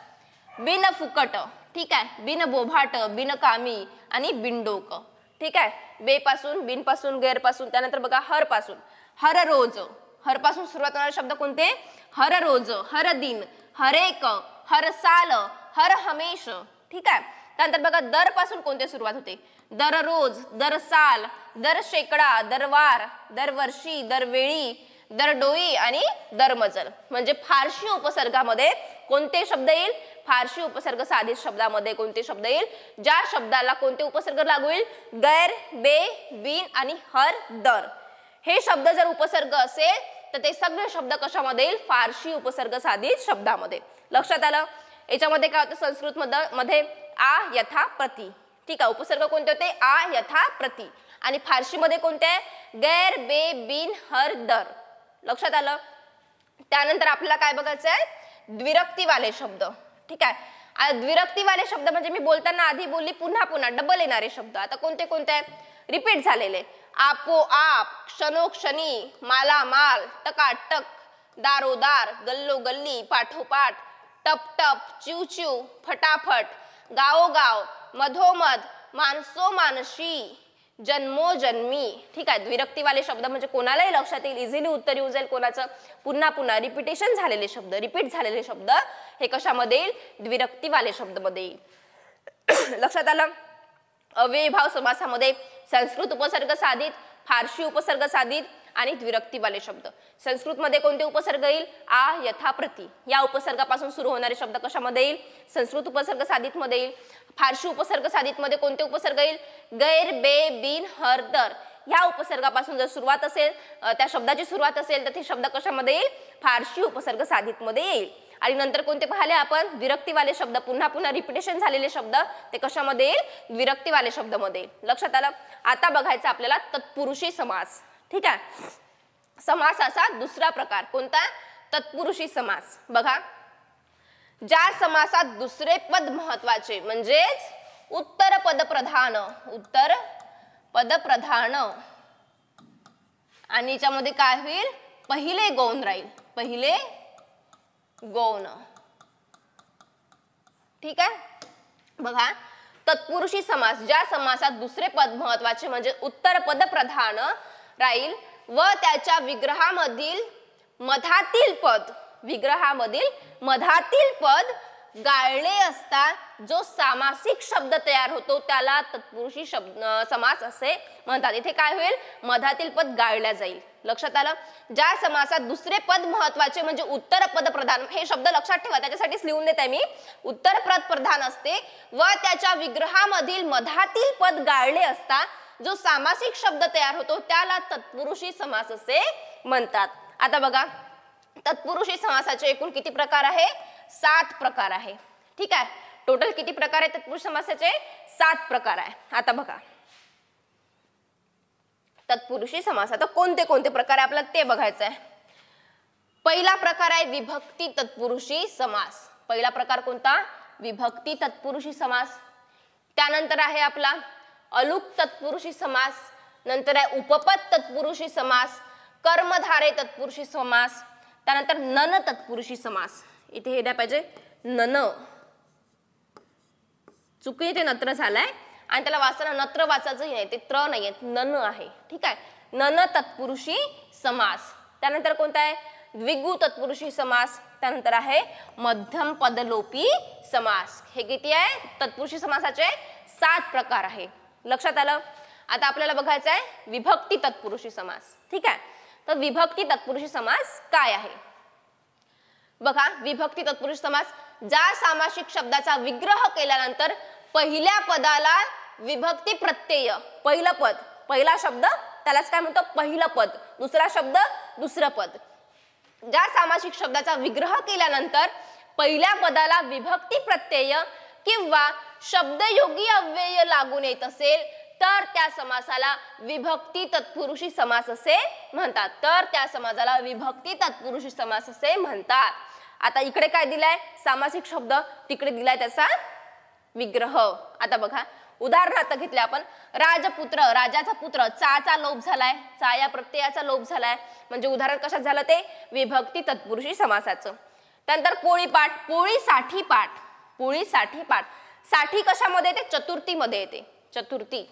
बिनफुकट. ठीक आहे. बिनबोभाट, बिनकामी आणि बिनडोक. ठीक आहे. बे पासून, बिन पासून, गैर पासून. त्यानंतर बघा हर पासून, हर रोज. हर पासून सुरुवात होणारे शब्द कोणते? हर रोज, हर दिन, हर एक, हर साल, हर हमेश. ठीक आहे. त्यानंतर बघा दर पासून कोणते सुरुवात होते? दररोज, दर साल, दर शेकडा, दरवार, दरवर्षी, दरवेळी, दरडोई आणि दरमजल. म्हणजे फारशी उपसर्गामध्ये कोणते शब्द येईल? फारशी उपसर्ग साधित शब्दामध्ये कोणते शब्द येईल? ज्या शब्दाला कोणते उपसर्ग लागू येईल? गैर, बे, बिन आणि हर, दर. हे शब्द जर उपसर्ग असेल तर ते सगळे शब्द कशामध्ये येईल? फारशी उपसर्ग साधित शब्दामध्ये. लक्षात आलं? याच्यामध्ये काय होतं? संस्कृत मध्ये आ, यथा, प्रति. ठीक आहे. उपसर्ग कोणते होते? आ, यथा, प्रति. आणि फारशी मध्ये कोणते आहे? गैर, बे, बिन, हर, दर. लक्षात आलं? त्यानंतर आपल्याला काय बघायचं आहे? द्विरक्तीवाले शब्द. ठीक आहे. द्विरक्तीवाले शब्द म्हणजे मी बोलताना आधी बोलली पुन्हा पुन्हा डबल येणारे शब्द. आता कोणते कोणते रिपीट झालेले? आपोआप, क्षणोक्षणी, मालामाल, टकाटक, दारोदार, गल्लोगल्ली, पाठोपाठ, टप टप, चिव चिव, फटाफट, गावोगाव, मधोमध, मानसो मानशी, जन्मोजन्मी. ठीक आहे, द्विरक्तीवाले शब्द म्हणजे कोणालाही लक्षात येईल, इझिली उत्तर येऊ जाईल कोणाचं? पुन्हा पुन्हा रिपिटेशन झालेले शब्द, रिपीट झालेले शब्द हे कशामध्ये येईल? द्विरक्तीवाले शब्दामध्ये येईल. लक्षात आलं? अव्ययीभाव समासामध्ये संस्कृत उपसर्ग साधित, फारशी उपसर्ग साधित आणि द्विरक्तीवाले शब्द. संस्कृतमध्ये कोणते उपसर्ग येईल? आ, यथा, प्रति या उपसर्गापासून सुरू होणारे शब्द कशामध्ये येईल? संस्कृत उपसर्ग साधित मध्ये येईल. फारशी उपसर्ग साधित मध्ये कोणते उपसर्ग येईल? गैर, बे, बिन, हर, दर या उपसर्गापासून जर सुरुवात असेल, त्या शब्दाची सुरुवात असेल तर ते शब्द कशामध्ये येईल? फारशी उपसर्ग साधित मध्ये येईल. आणि नंतर कोणते पाहिले आपण? द्विरक्तीवाले शब्द, पुन्हा पुन्हा रिपिटेशन झालेले शब्द ते कशामध्ये येईल? द्विरक्तीवाले शब्दामध्ये येईल. लक्षात आलं? आता बघायचं आपल्याला तत्पुरुषी समास. ठीक आहे, समासाचा दुसरा प्रकार कोणता? तत्पुरुषी समास. बघा, ज्या समासात दुसरे पद महत्वाचे म्हणजेच उत्तर पद प्रधान, उत्तर पद प्रधान आणि याच्यामध्ये काय होईल? पहिले गौण राहील, पहिले गौण. ठीक आहे, बघा तत्पुरुषी समास, ज्या समासात दुसरे पद महत्वाचे म्हणजे उत्तर पद प्रधान राहील व त्याच्या विग्रहामधील मधातील पद, विग्रहामधील मधातील पद गाळले असता जो सामासिक शब्द तयार होतो त्याला तत्पुरुषी समास असे म्हणतात. इथे काय होईल? मधातील पद गाळल्या जाईल. लक्षात आलं? ज्या समासात दुसरे पद महत्वाचे म्हणजे उत्तर पद प्रधान, हे शब्द लक्षात ठेवा, त्याच्यासाठीच लिहून देते मी. उत्तर पद प्रधान असते व त्याच्या विग्रहामधील मधातील पद गाळले असता जो सामासिक शब्द तयार होतो त्याला तत्पुरुषी समास असे म्हणतात. आता बघा, तत्पुरुषी समासाचे एकूण किती प्रकार आहे? 7 प्रकार आहे. ठीक आहे, टोटल किती प्रकार आहे तत्पुरुष समासाचे? 7 प्रकार आहे. आता बघा तत्पुरुषी समास आता कोणते कोणते प्रकार आहे आपल्याला ते बघायचं आहे. पहिला प्रकार आहे विभक्ती तत्पुरुषी समास. पहिला प्रकार कोणता? विभक्ती तत्पुरुषी समास. त्यानंतर आहे आपला अलुक तत्पुरुषी समास, नंतर आहे उपपद तत्पुरुषी समास, कर्मधारे तत्पुरुषी समास, त्यानंतर नन तत्पुरुषी समास. इथे हे द्या पाहिजे नन, चुकी ते नत्र झालाय आणि त्याला वाचताना नत्र वाचायचंही नाही, ते त्र नाहीये, नन आहे. ठीक आहे, नन तत्पुरुषी समास. त्यानंतर कोणता आहे? द्विगु तत्पुरुषी समास. त्यानंतर आहे मध्यम पदलोपी समास. हे किती आहे? तत्पुरुषी समासाचे 7 प्रकार आहे. लक्षात आलं? आता आपल्याला बघायचं आहे विभक्ती तत्पुरुषी समास. ठीक आहे, तर विभक्ती तत्पुरुषी समास काय आहे? बघा, विभक्ती तत्पुरुषी समास ज्या सामासिक शब्दाचा विग्रह केल्यानंतर पहिल्या पदाला विभक्ती प्रत्यय, पहिलं पद, पहिला शब्द त्यालाच काय म्हणतो? पहिलं पद, दुसरा शब्द दुसरं पद. ज्या सामासिक शब्दाचा विग्रह केल्यानंतर पहिल्या पदाला विभक्ती प्रत्यय किंवा शब्दयोगी अव्यय लागून येत असेल तर त्या समासाला विभक्ती तत्पुरुषी समास असे म्हणतात. तर त्या समासाला विभक्ती तत्पुरुषी समास असे म्हणतात. आता इकडे काय दिलाय? सामासिक शब्द, तिकडे दिलाय त्याचा विग्रह. आता बघा, उदाहरणार्थ घेतले आपण राजपुत्र, राजाचा पुत्र, चा लोप झालाय, चा या प्रत्ययाचा लोप झालाय, म्हणजे उदाहरण कशात झालं? ते विभक्ती तत्पुरुषी समासाचं. त्यानंतर पोळीपाठ, पोळीसाठी पाठ, पोळीसाठी पाठ. साठी कशामध्ये येते? चतुर्थी मध्ये येते, चतुर्थी,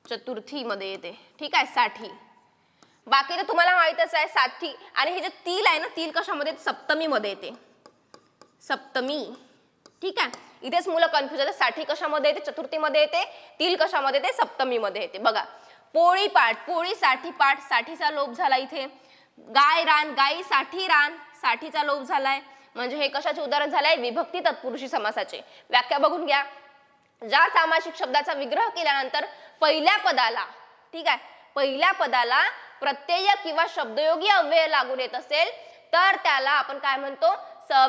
चतुर्थी मध्ये येते. ठीक आहे, साठी. बाकी तर तुम्हाला माहितच आहे साठी. आणि हे जे तिल आहे ना, तिल कशामध्ये? सप्तमी मध्ये येते, सप्तमी. ठीक आहे, इथेच मुलं कन्फ्युज होते. साठी कशामध्ये येते? चतुर्थी मध्ये येते. तिल कशामध्ये येते? सप्तमी मध्ये येते. बघा, पोळीपाठ, पोळीसाठी पाठ, साठीचा लोप झाला इथे. गाय रान, गायीसाठी रान, साठीचा लोप झालाय. म्हणजे हे कशाचे उदाहरण झालंय? विभक्ती तत्पुरुषी समासाचे. व्याख्या बघून घ्या. ज्या सामासिक शब्दाचा विग्रह केल्यानंतर पहिल्या पदाला, ठीक आहे, पहिल्या पदाला प्रत्यय किंवा शब्दयोगी अव्यय लागून येत असेल तर त्याला आपण काय म्हणतो?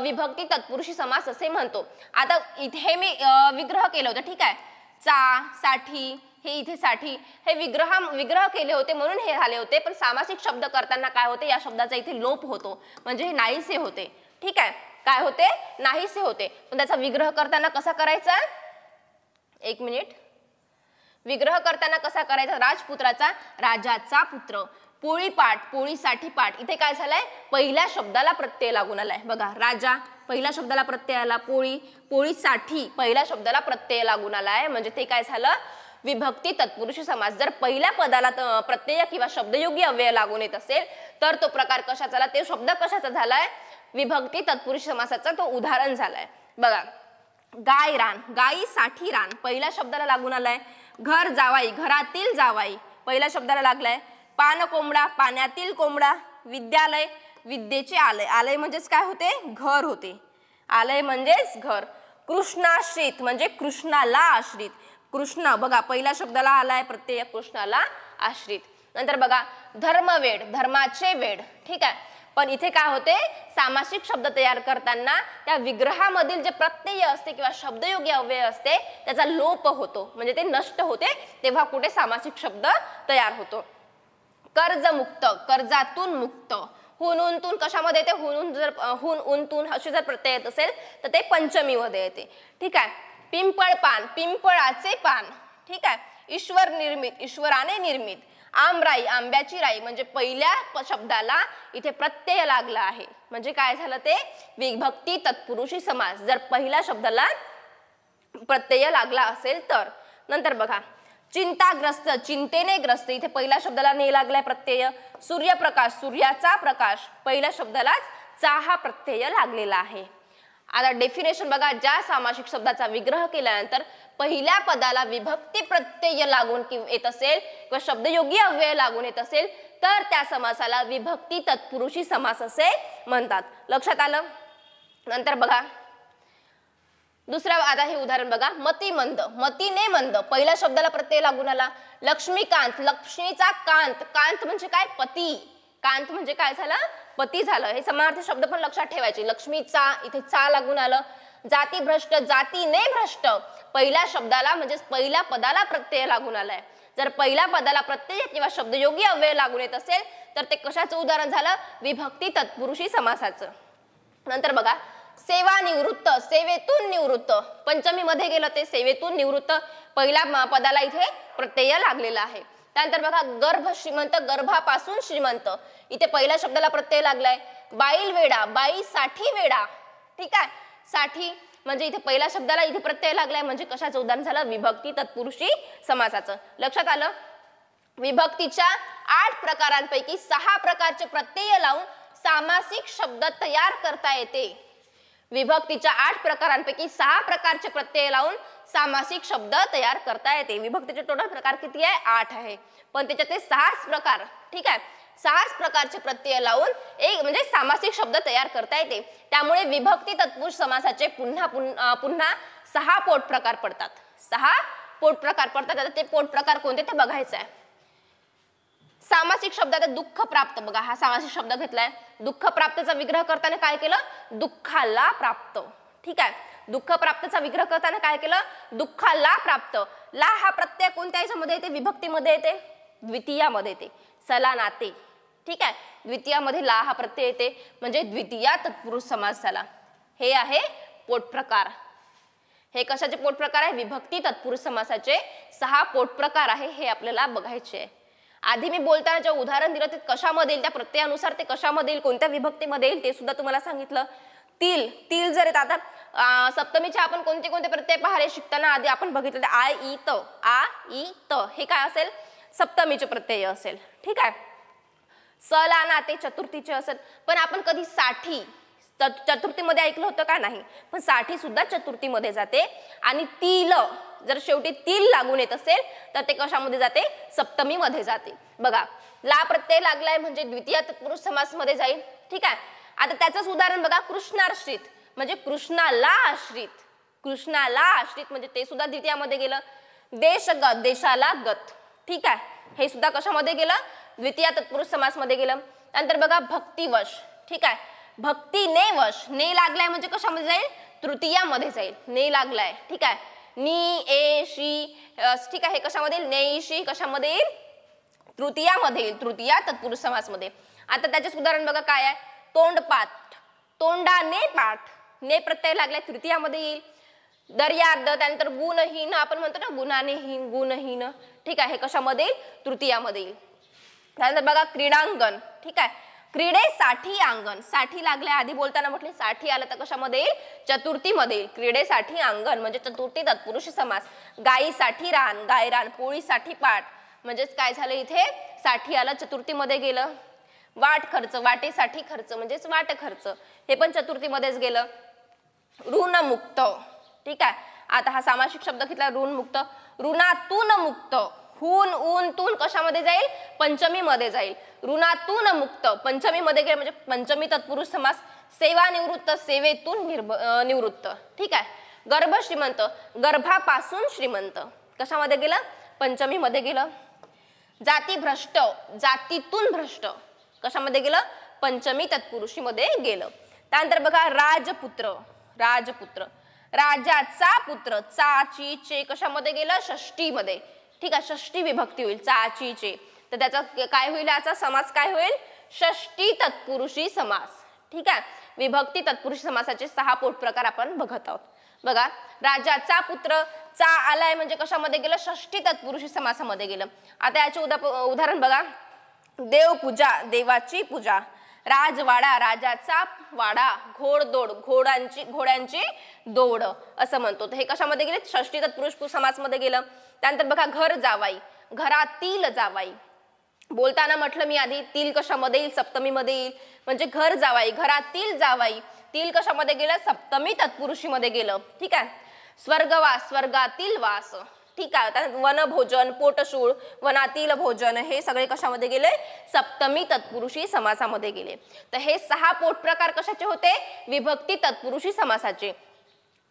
विभक्ती तत्पुरुषी समास असे म्हणतो. आता इथे मी विग्रह केलं होतं. ठीक आहे, चा, साठी, हे इथे साठी, हे विग्रह केले होते म्हणून हे झाले होते. पण सामासिक शब्द करताना काय होते? या शब्दाचा इथे लोप होतो, म्हणजे हे नाहीसे होते. ठीक आहे, काय होते, नाहीसे होते. पण त्याचा विग्रह करताना कसा करायचा, एक मिनिट, विग्रह करताना कसा करायचा, राजपुत्राचा राजाचा पुत्र, पोळी पाठ, पोळीसाठी पाठ. इथे काय झालंय, पहिल्या शब्दाला प्रत्यय लागून आलाय बघा. राजा पहिल्या शब्दाला प्रत्यय आला, पोळी, पोळीसाठी पहिल्या शब्दाला प्रत्यय लागून आलाय, म्हणजे ते काय झालं, विभक्ती तत्पुरुषी समास. जर पहिल्या पदाला प्रत्यय किंवा शब्दयोगी अव्यय लागून येत असेल तर तो प्रकार कशाचा झाला, ते शब्द कशाचा झालाय, विभक्ती तत्पुरुषी समासाचा तो उदाहरण झालाय बघा. गाय रान, गायीसाठी रान पहिल्या शब्दाला लागून आलाय. घर जावाई, घरातील जावाई पहिल्या शब्दाला लागलाय. पान कोंबडा, पाण्यातील कोंबडा. विद्यालय, विद्येचे आलय, आलय म्हणजेच काय होते, घर होते, आलय म्हणजेच घर. कृष्णाश्रित म्हणजे कृष्णाला आश्रित, कृष्ण बघा पहिल्या शब्दाला आलाय प्रत्यय, कृष्णाला आश्रित. नंतर बघा धर्मवेड, धर्माचे वेड, ठीक आहे. पण इथे काय होते, सामासिक शब्द तयार करताना त्या विग्रहामधील जे प्रत्यय असते किंवा शब्दयोगी अव्यय असते त्याचा लोप होतो, म्हणजे ते नष्ट होते, तेव्हा कुठे सामासिक शब्द तयार होतो. कर्जमुक्त, कर्जातून मुक्त. हुन उनतून कशामध्ये येते, हुन जर हुन उनतून असे जर प्रत्यय येत असेल तर ते पंचमी मध्ये येते, ठीक आहे. पिंपळ पान, पिंपळाचे पान, ठीक आहे. ईश्वर निर्मित, ईश्वराने निर्मित. आमराई, आंब्याची राई, म्हणजे पहिल्या शब्दाला इथे प्रत्यय लागला आहे, म्हणजे काय झालं, ते विभक्ती तत्पुरुषी समास जर पहिल्या शब्दाला प्रत्यय लागला असेल तर. नंतर बघा चिंताग्रस्त, चिंतेने ग्रस्त, इथे पहिल्या शब्दाला ने लागलाय प्रत्यय. सूर्यप्रकाश, सूर्याचा प्रकाश, पहिल्या शब्दालाच चा हा प्रत्यय लागलेला आहे. आता डेफिनेशन बघा, ज्या सामासिक शब्दाचा विग्रह केल्यानंतर पहिल्या पदाला विभक्ती प्रत्यय लागून येत असेल किंवा शब्दयोगी अव्यय लागून येत असेल तर त्या समासाला विभक्ती तत्पुरुषी समास असे म्हणतात. लक्षात आलं. नंतर बघा दुसरा, आता हे उदाहरण बघा, मतिमंद, मतीने मंद पहिल्या शब्दाला प्रत्यय लागून आला. लक्ष्मीकांत, लक्ष्मीचा कांत, कांत म्हणजे काय, पती, कांत म्हणजे काय झालं, पती झालं. हे समानार्थी शब्द पण लक्षात ठेवायचे. लक्ष्मीचा इथे चा लागून आलं. जाती भ्रष्ट, जातीने भ्रष्ट पहिल्या शब्दाला म्हणजे पहिल्या पदाला प्रत्यय लागून आलाय. जर पहिल्या पदाला प्रत्यय किंवा शब्दयोगी अव्यय लागून येत असेल तर ते कशाचं उदाहरण झालं, विभक्ती तत्पुरुषी समासाचं. नंतर बघा सेवानिवृत्त, सेवेतून निवृत्त पंचमी मध्ये गेलं ते सेवेतून निवृत्त, पहिल्या पदाला इथे प्रत्यय लागलेला आहे. त्यानंतर बघा गर्भ श्रीमंत, गर्भापासून श्रीमंत, इथे पहिल्या शब्दाला प्रत्यय लागलाय. बाईल वेडा, बाईसाठी वेडा, ठीक आहे. साठी म्हणजे इथे पहिल्या शब्दाला इथे प्रत्यय लागलाय, म्हणजे कशाचं उदाहरण झालं, विभक्ती तत्पुरुषी समासाचं. लक्षात आलं. विभक्तीच्या 8 प्रकारांपैकी 6 प्रकारचे प्रत्यय लावून सामासिक शब्द तयार करता येते. विभक्तीच्या 8 प्रकारांपैकी 6 प्रकारचे प्रत्यय लावून सामासिक शब्द तयार करता येते. विभक्तीचे टोटल प्रकार किती आहे, 8 आहे, पण त्याच्यात 6 प्रकार, ठीक आहे, 6 प्रकारचे प्रत्यय लावून एक म्हणजे सामासिक शब्द तयार करता येते. त्यामुळे विभक्ती तत्पुरुष समासाचे पुन्हा 6 पोट प्रकार पडतात. 6 पोट प्रकार पडतात. आता ते पोट प्रकार कोणते ते बघायचं आहे. सामासिक शब्दात दुःख प्राप्त, बघा हा सामासिक शब्द घेतलाय. दुःख प्राप्तचा विग्रह करताना काय केलं, दुःखाला प्राप्त, ठीक आहे. दुःख प्राप्तचा विग्रह करताना काय केलं, दुःखाला प्राप्त. ला हा प्रत्यय कोणत्या याच्यामध्ये येते, विभक्तीमध्ये येते, द्वितीयामध्ये येते, सला नाते, ठीक आहे. द्वितीयामध्ये ला हा प्रत्यय येते म्हणजे द्वितीया तत्पुरुष समास झाला. हे आहे पोट प्रकार. हे कशाचे पोट प्रकार आहे, विभक्ती तत्पुरुष समासाचे 6 पोट प्रकार आहे, हे आपल्याला बघायचे आहे. आधी मी बोलताना जे उदाहरण दिलं ते कशामध्ये येईल, त्या प्रत्ययानुसार ते कशामध्ये येईल, कोणत्या विभक्तीमध्ये येईल ते सुद्धा तुम्हाला सांगितलं. तिल, तिल जर येत, आता सप्तमीचे आपण कोणते कोणते प्रत्यय पाहिले शिकताना आधी आपण बघितलं, आय ई त, आ ई त, हे काय असेल, सप्तमीचे प्रत्यय असेल, ठीक आहे. सला नाते चतुर्थीचे असेल, पण आपण कधी साठी चतुर्थीमध्ये ऐकलं होतं का, नाही, पण साठी सुद्धा चतुर्थीमध्ये जाते. आणि तिल जर शेवटी तिल लागून येत असेल तर ते कशामध्ये जाते, सप्तमी मध्ये जाते. बघा ला प्रत्यय लागलाय म्हणजे द्वितीय तत्पुरुष समास मध्ये जाईल, ठीक आहे. आता त्याचंच उदाहरण बघा, कृष्णाश्रित म्हणजे कृष्णाला आश्रित, कृष्णाला आश्रित म्हणजे ते सुद्धा द्वितीयामध्ये गेलं. देशगत, देशाला गत, ठीक आहे, हे सुद्धा कशामध्ये गेलं, द्वितीय तत्पुरुष समास मध्ये गेलं. नंतर बघा भक्तिवश, ठीक आहे, भक्तीने वश, ने लागलाय म्हणजे कशामध्ये जाईल, तृतीयामध्ये जाईल, ने लागलाय, ठीक आहे. नी ए शी, ठीक आहे, हे कशामध्ये येईल, ने शी कशामध्ये येईल, तृतीयामध्ये येईल, तृतीया तत्पुरुष समास मध्ये. आता त्याचेच उदाहरण बघा काय आहे, तोंडपाठ, तोंडाने पाठ, ने प्रत्यय लागलाय तृतीयामध्ये येईल. दर्यार्ध, त्यानंतर गुणहीन, आपण म्हणतो ना गुणानेहीन, गुणहीन, ठीक आहे, हे कशामध्ये येईल? तृतीयामध्ये येईल. त्यानंतर बघा क्रीडांगण, ठीक आहे, क्रीडेसाठी अंगण, साठी लागले आधी बोलताना म्हटले, साठी आलं तर कशामध्ये येईल? चतुर्थीमध्ये येईल. क्रीडेसाठी अंगण म्हणजे चतुर्थी तत्पुरुष समास. गायीसाठी रान, गायरान, पोळीसाठी पाट, म्हणजेच काय झालं इथे? साठी आलं, चतुर्थीमध्ये गेलं. वाट खर्च, वाटेसाठी खर्च म्हणजेच वाट खर्च, हे पण चतुर्थीमध्येच गेलं. ऋणमुक्त, ठीक आहे, आता हा सामासिक शब्द घेतला ऋणमुक्त. ऋणातून मुक्त, हून ऊन तून कशामध्ये जाईल? पंचमी मध्ये जाईल. ऋणातून मुक्त पंचमी मध्ये गेलं म्हणजे पंचमी तत्पुरुष समास. सेवानिवृत्त, सेवेतून निवृत्त, ठीक आहे. गर्भ श्रीमंत, गर्भापासून श्रीमंत, कशामध्ये गेलं? पंचमी मध्ये गेलं. जाती भ्रष्ट, जातीतून भ्रष्ट, कशामध्ये गेलं? पंचमी तत्पुरुषी मध्ये गेलं. त्यानंतर बघा राजपुत्र, राजपुत्र, राजाचा पुत्र, चाची चे कशामध्ये गेलं? षष्टी मध्ये, ठीक आहे, षष्टी विभक्ती होईल चाची चे, तर त्याचा काय होईल? याचा समास काय होईल? षष्टी तत्पुरुषी समास, ठीक आहे. विभक्ती तत्पुरुषी समासाचे 6 पोट प्रकार आपण बघत आहोत. बघा राजाचा पुत्र, चा आलाय म्हणजे कशामध्ये गेलं? षष्टी तत्पुरुषी समासामध्ये गेलं. आता याचे उदाहरण बघा. देवपूजा, देवाची पूजा. राजवाडा, राजाचा वाडा. घोडदौड, घोड्यांची दौड असं म्हणतो. हे कशामध्ये गेले? षष्टी तत्पुरुष समासमध्ये गेलं. त्यानंतर बघा घर जावाई, घरातील जावाई, बोलताना म्हटलं मी आधी तील कशामध्ये येईल? सप्तमीमध्ये येईल, म्हणजे घर जावाई, घरातील जावाई. तील कशामध्ये गेलं? सप्तमी तत्पुरुषी मध्ये गेलं, ठीक आहे. स्वर्गवास, स्वर्गातील वास, ठीक आहे. वनभोजन, पोटशूळ, वनातील भोजन, हे सगळे कशामध्ये गेले? सप्तमी तत्पुरुषी समासामध्ये गेले. तर हे 6 पोट प्रकार कशाचे होते? विभक्ती तत्पुरुषी समासाचे.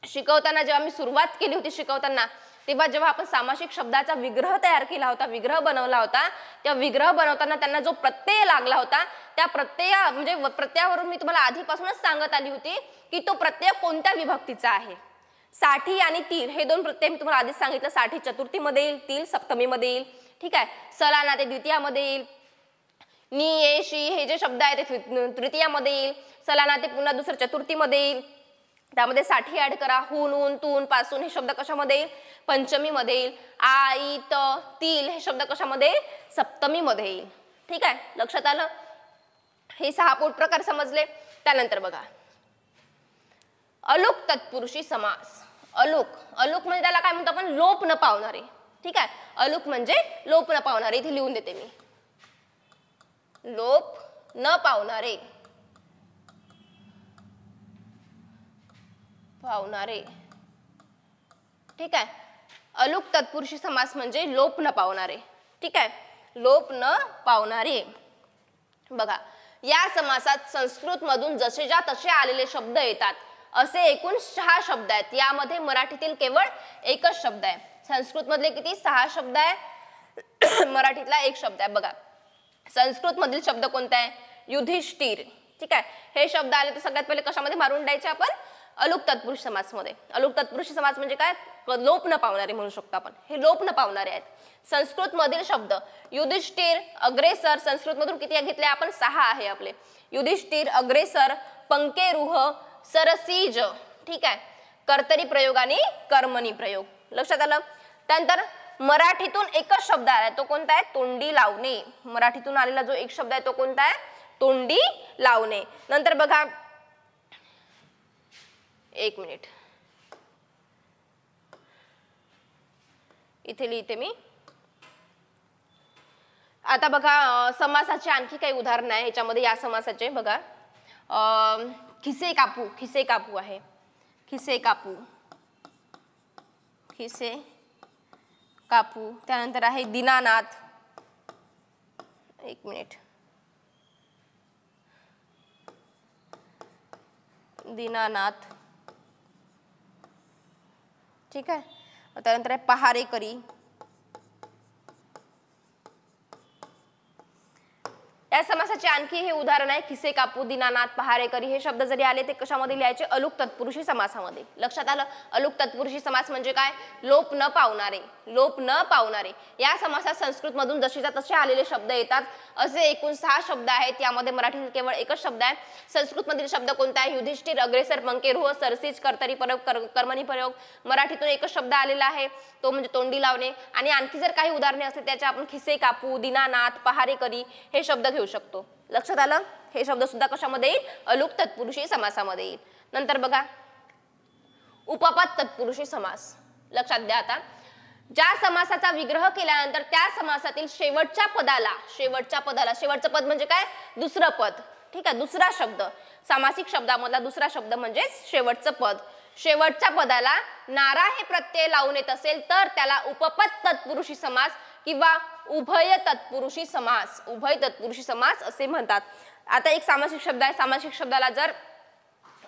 शिकवताना जेव्हा मी सुरुवात केली होती शिकवताना, तेव्हा जेव्हा आपण सामासिक शब्दाचा विग्रह तयार केला होता, विग्रह बनवला होता, त्या विग्रह बनवताना त्यांना जो प्रत्यय लागला होता, त्या प्रत्ययावरून मी तुम्हाला आधीपासूनच सांगत आली होती की तो प्रत्यय कोणत्या विभक्तीचा आहे. साठी आणि तील हे 2 प्रत्यय मी तुम्हाला आधीच सांगितलं. साठी चतुर्थीमध्ये येईल, तील सप्तमीमध्ये येईल, ठीक आहे. सलाना ते द्वितीयामध्ये येईल. नि ये शी हे जे शब्द आहेत ते तृतीयामध्ये येईल. सलाना ते पुन्हा दुसरं चतुर्थीमध्ये येईल. त्यामध्ये साठी ऍड करा. हून, ऊन, तून, पासून हे शब्द कशामध्ये येईल? पंचमीमध्ये येईल. आ, इ, त, तील हे शब्द कशामध्ये येईल? सप्तमीमध्ये येईल, ठीक आहे. लक्षात आलं? हे 6 पोट प्रकार समजले. त्यानंतर बघा अलुक तत्पुरुषी समास. अलुक, अलुक म्हणजे त्याला काय म्हणतो आपण? लोप न पावणारे, ठीक आहे. अलुक म्हणजे लोप न पावणारे. इथे लिहून देते मी, लोप न पावणारे, पावणारे, ठीक आहे. अलुक तत्पुरुषी समास म्हणजे लोप न पावणारे, ठीक आहे. लोप न पावणारे. बघा या समासात संस्कृत मधून जसेच्या तसे आलेले शब्द येतात. असे एकूण 6 शब्द आहेत. यामध्ये मराठीतील केवळ एकच शब्द आहे. संस्कृत मधले किती? 6 शब्द आहे. मराठीतला 1 शब्द आहे. बघा संस्कृत मधील शब्द कोणता आहे? युधिष्ठिर, ठीक आहे. हे शब्द आले तर सगळ्यात पहिले कशामध्ये मारून द्यायचे आपण? अलुक तत्पुरुष समासमध्ये. अलुक तत्पुरुष समास म्हणजे काय? लोप न पावणारे म्हणू शकतो आपण. हे लोप न पावणारे आहेत. संस्कृत मधील शब्द युधिष्ठिर, अग्रेसर, संस्कृत मधून किती घेतले आपण? 6 आहे आपले. युधिष्ठिर, अग्रेसर, पंकेरुह, सरसीज, ठीक आहे. कर्तरी प्रयोग आणि कर्मणी प्रयोग. लक्षात आलं? त्यानंतर मराठीतून एकच शब्द आलाय, तो कोणता आहे? तोंडी लावणे. मराठीतून आलेला जो एक शब्द आहे तो कोणता आहे? तोंडी लावणे. नंतर बघा 1 मिनिट इथे लिहिते मी. आता बघा समासाचे आणखी काही उदाहरण आहे ह्याच्यामध्ये. या समासाचे बघा खिसे कापू, खिसे कापू आहे. खिसे कापू, खिसे कापू. त्यानंतर आहे दीनानाथ. 1 मिनिट. दीनानाथ, ठीक आहे. त्यानंतर आहे पहारेकरी. या समासाचे आणखी हे उदाहरण आहे खिसे कापू, दीनानाथ, पहारेकरी हे शब्द जरी आले ते कशामध्ये लिहायचे? अलुक तत्पुरुषी समासामध्ये. लक्षात आलं? अलुक तत्पुरुषी समास म्हणजे काय? लोप न पावणारे, लोप न पावणारे. या समासात संस्कृत मधून जशीच्या तसे आलेले शब्द येतात. असे एकूण 6 शब्द आहेत. यामध्ये मराठीत केवळ एकच शब्द आहे. संस्कृत मधील शब्द कोणता आहे? युधिष्ठिर, अग्रेसर, पंकेरुह, सरसीज, कर्तरी प्रयोग, कर्मणी प्रयोग. मराठीतून एकच शब्द आलेला आहे तो म्हणजे तोंडी लावणे. आणि आणखी जर काही उदाहरणे असतील त्याच्या आपण खिसे कापू, दीनानाथ, पहारेकरी हे शब्द घेऊ शकतो. लक्षात आलं? हे शब्द सुद्धा कशामध्ये येईल? अलुक तत्पुरुषी समासामध्ये येईल. नंतर बघा उपपद तत्पुरुषी समास. लक्षात द्या आता, ज्या समासाचा विग्रह केल्यानंतर त्या समासातील शेवटच्या पदाला, शेवटचं पद म्हणजे काय? दुसरं पद. ठीक आहे, दुसरा शब्द. सामासिक शब्दामधला दुसरा शब्द म्हणजे शेवटचं पद. शेवटच्या पदाला नारा हे प्रत्यय लावून येत असेल तर त्याला उपपद तत्पुरुषी समास किंवा उभय तत्पुरुषी समास, उभय तत्पुरुषी समास असे म्हणतात. आता एक सामासिक शब्द आहे. सामासिक शब्दाला जर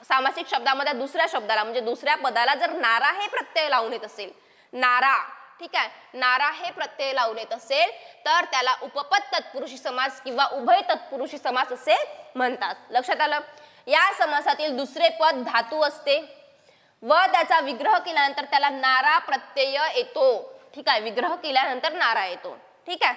सामासिक शब्दामध्ये दुसऱ्या शब्दाला म्हणजे दुसऱ्या पदाला जर नारा हे प्रत्यय लावून येत असेल, नारा, ठीक आहे, नारा हे प्रत्यय लावून येत असेल तर त्याला उपपद तत्पुरुषी समास किंवा उभय तत्पुरुषी समास असे म्हणतात. लक्षात आलं? या समासातील दुसरे पद धातू असते व त्याचा विग्रह केल्यानंतर त्याला नारा प्रत्यय येतो. ठीक आहे, विग्रह केल्यानंतर नारा येतो. ठीक आहे,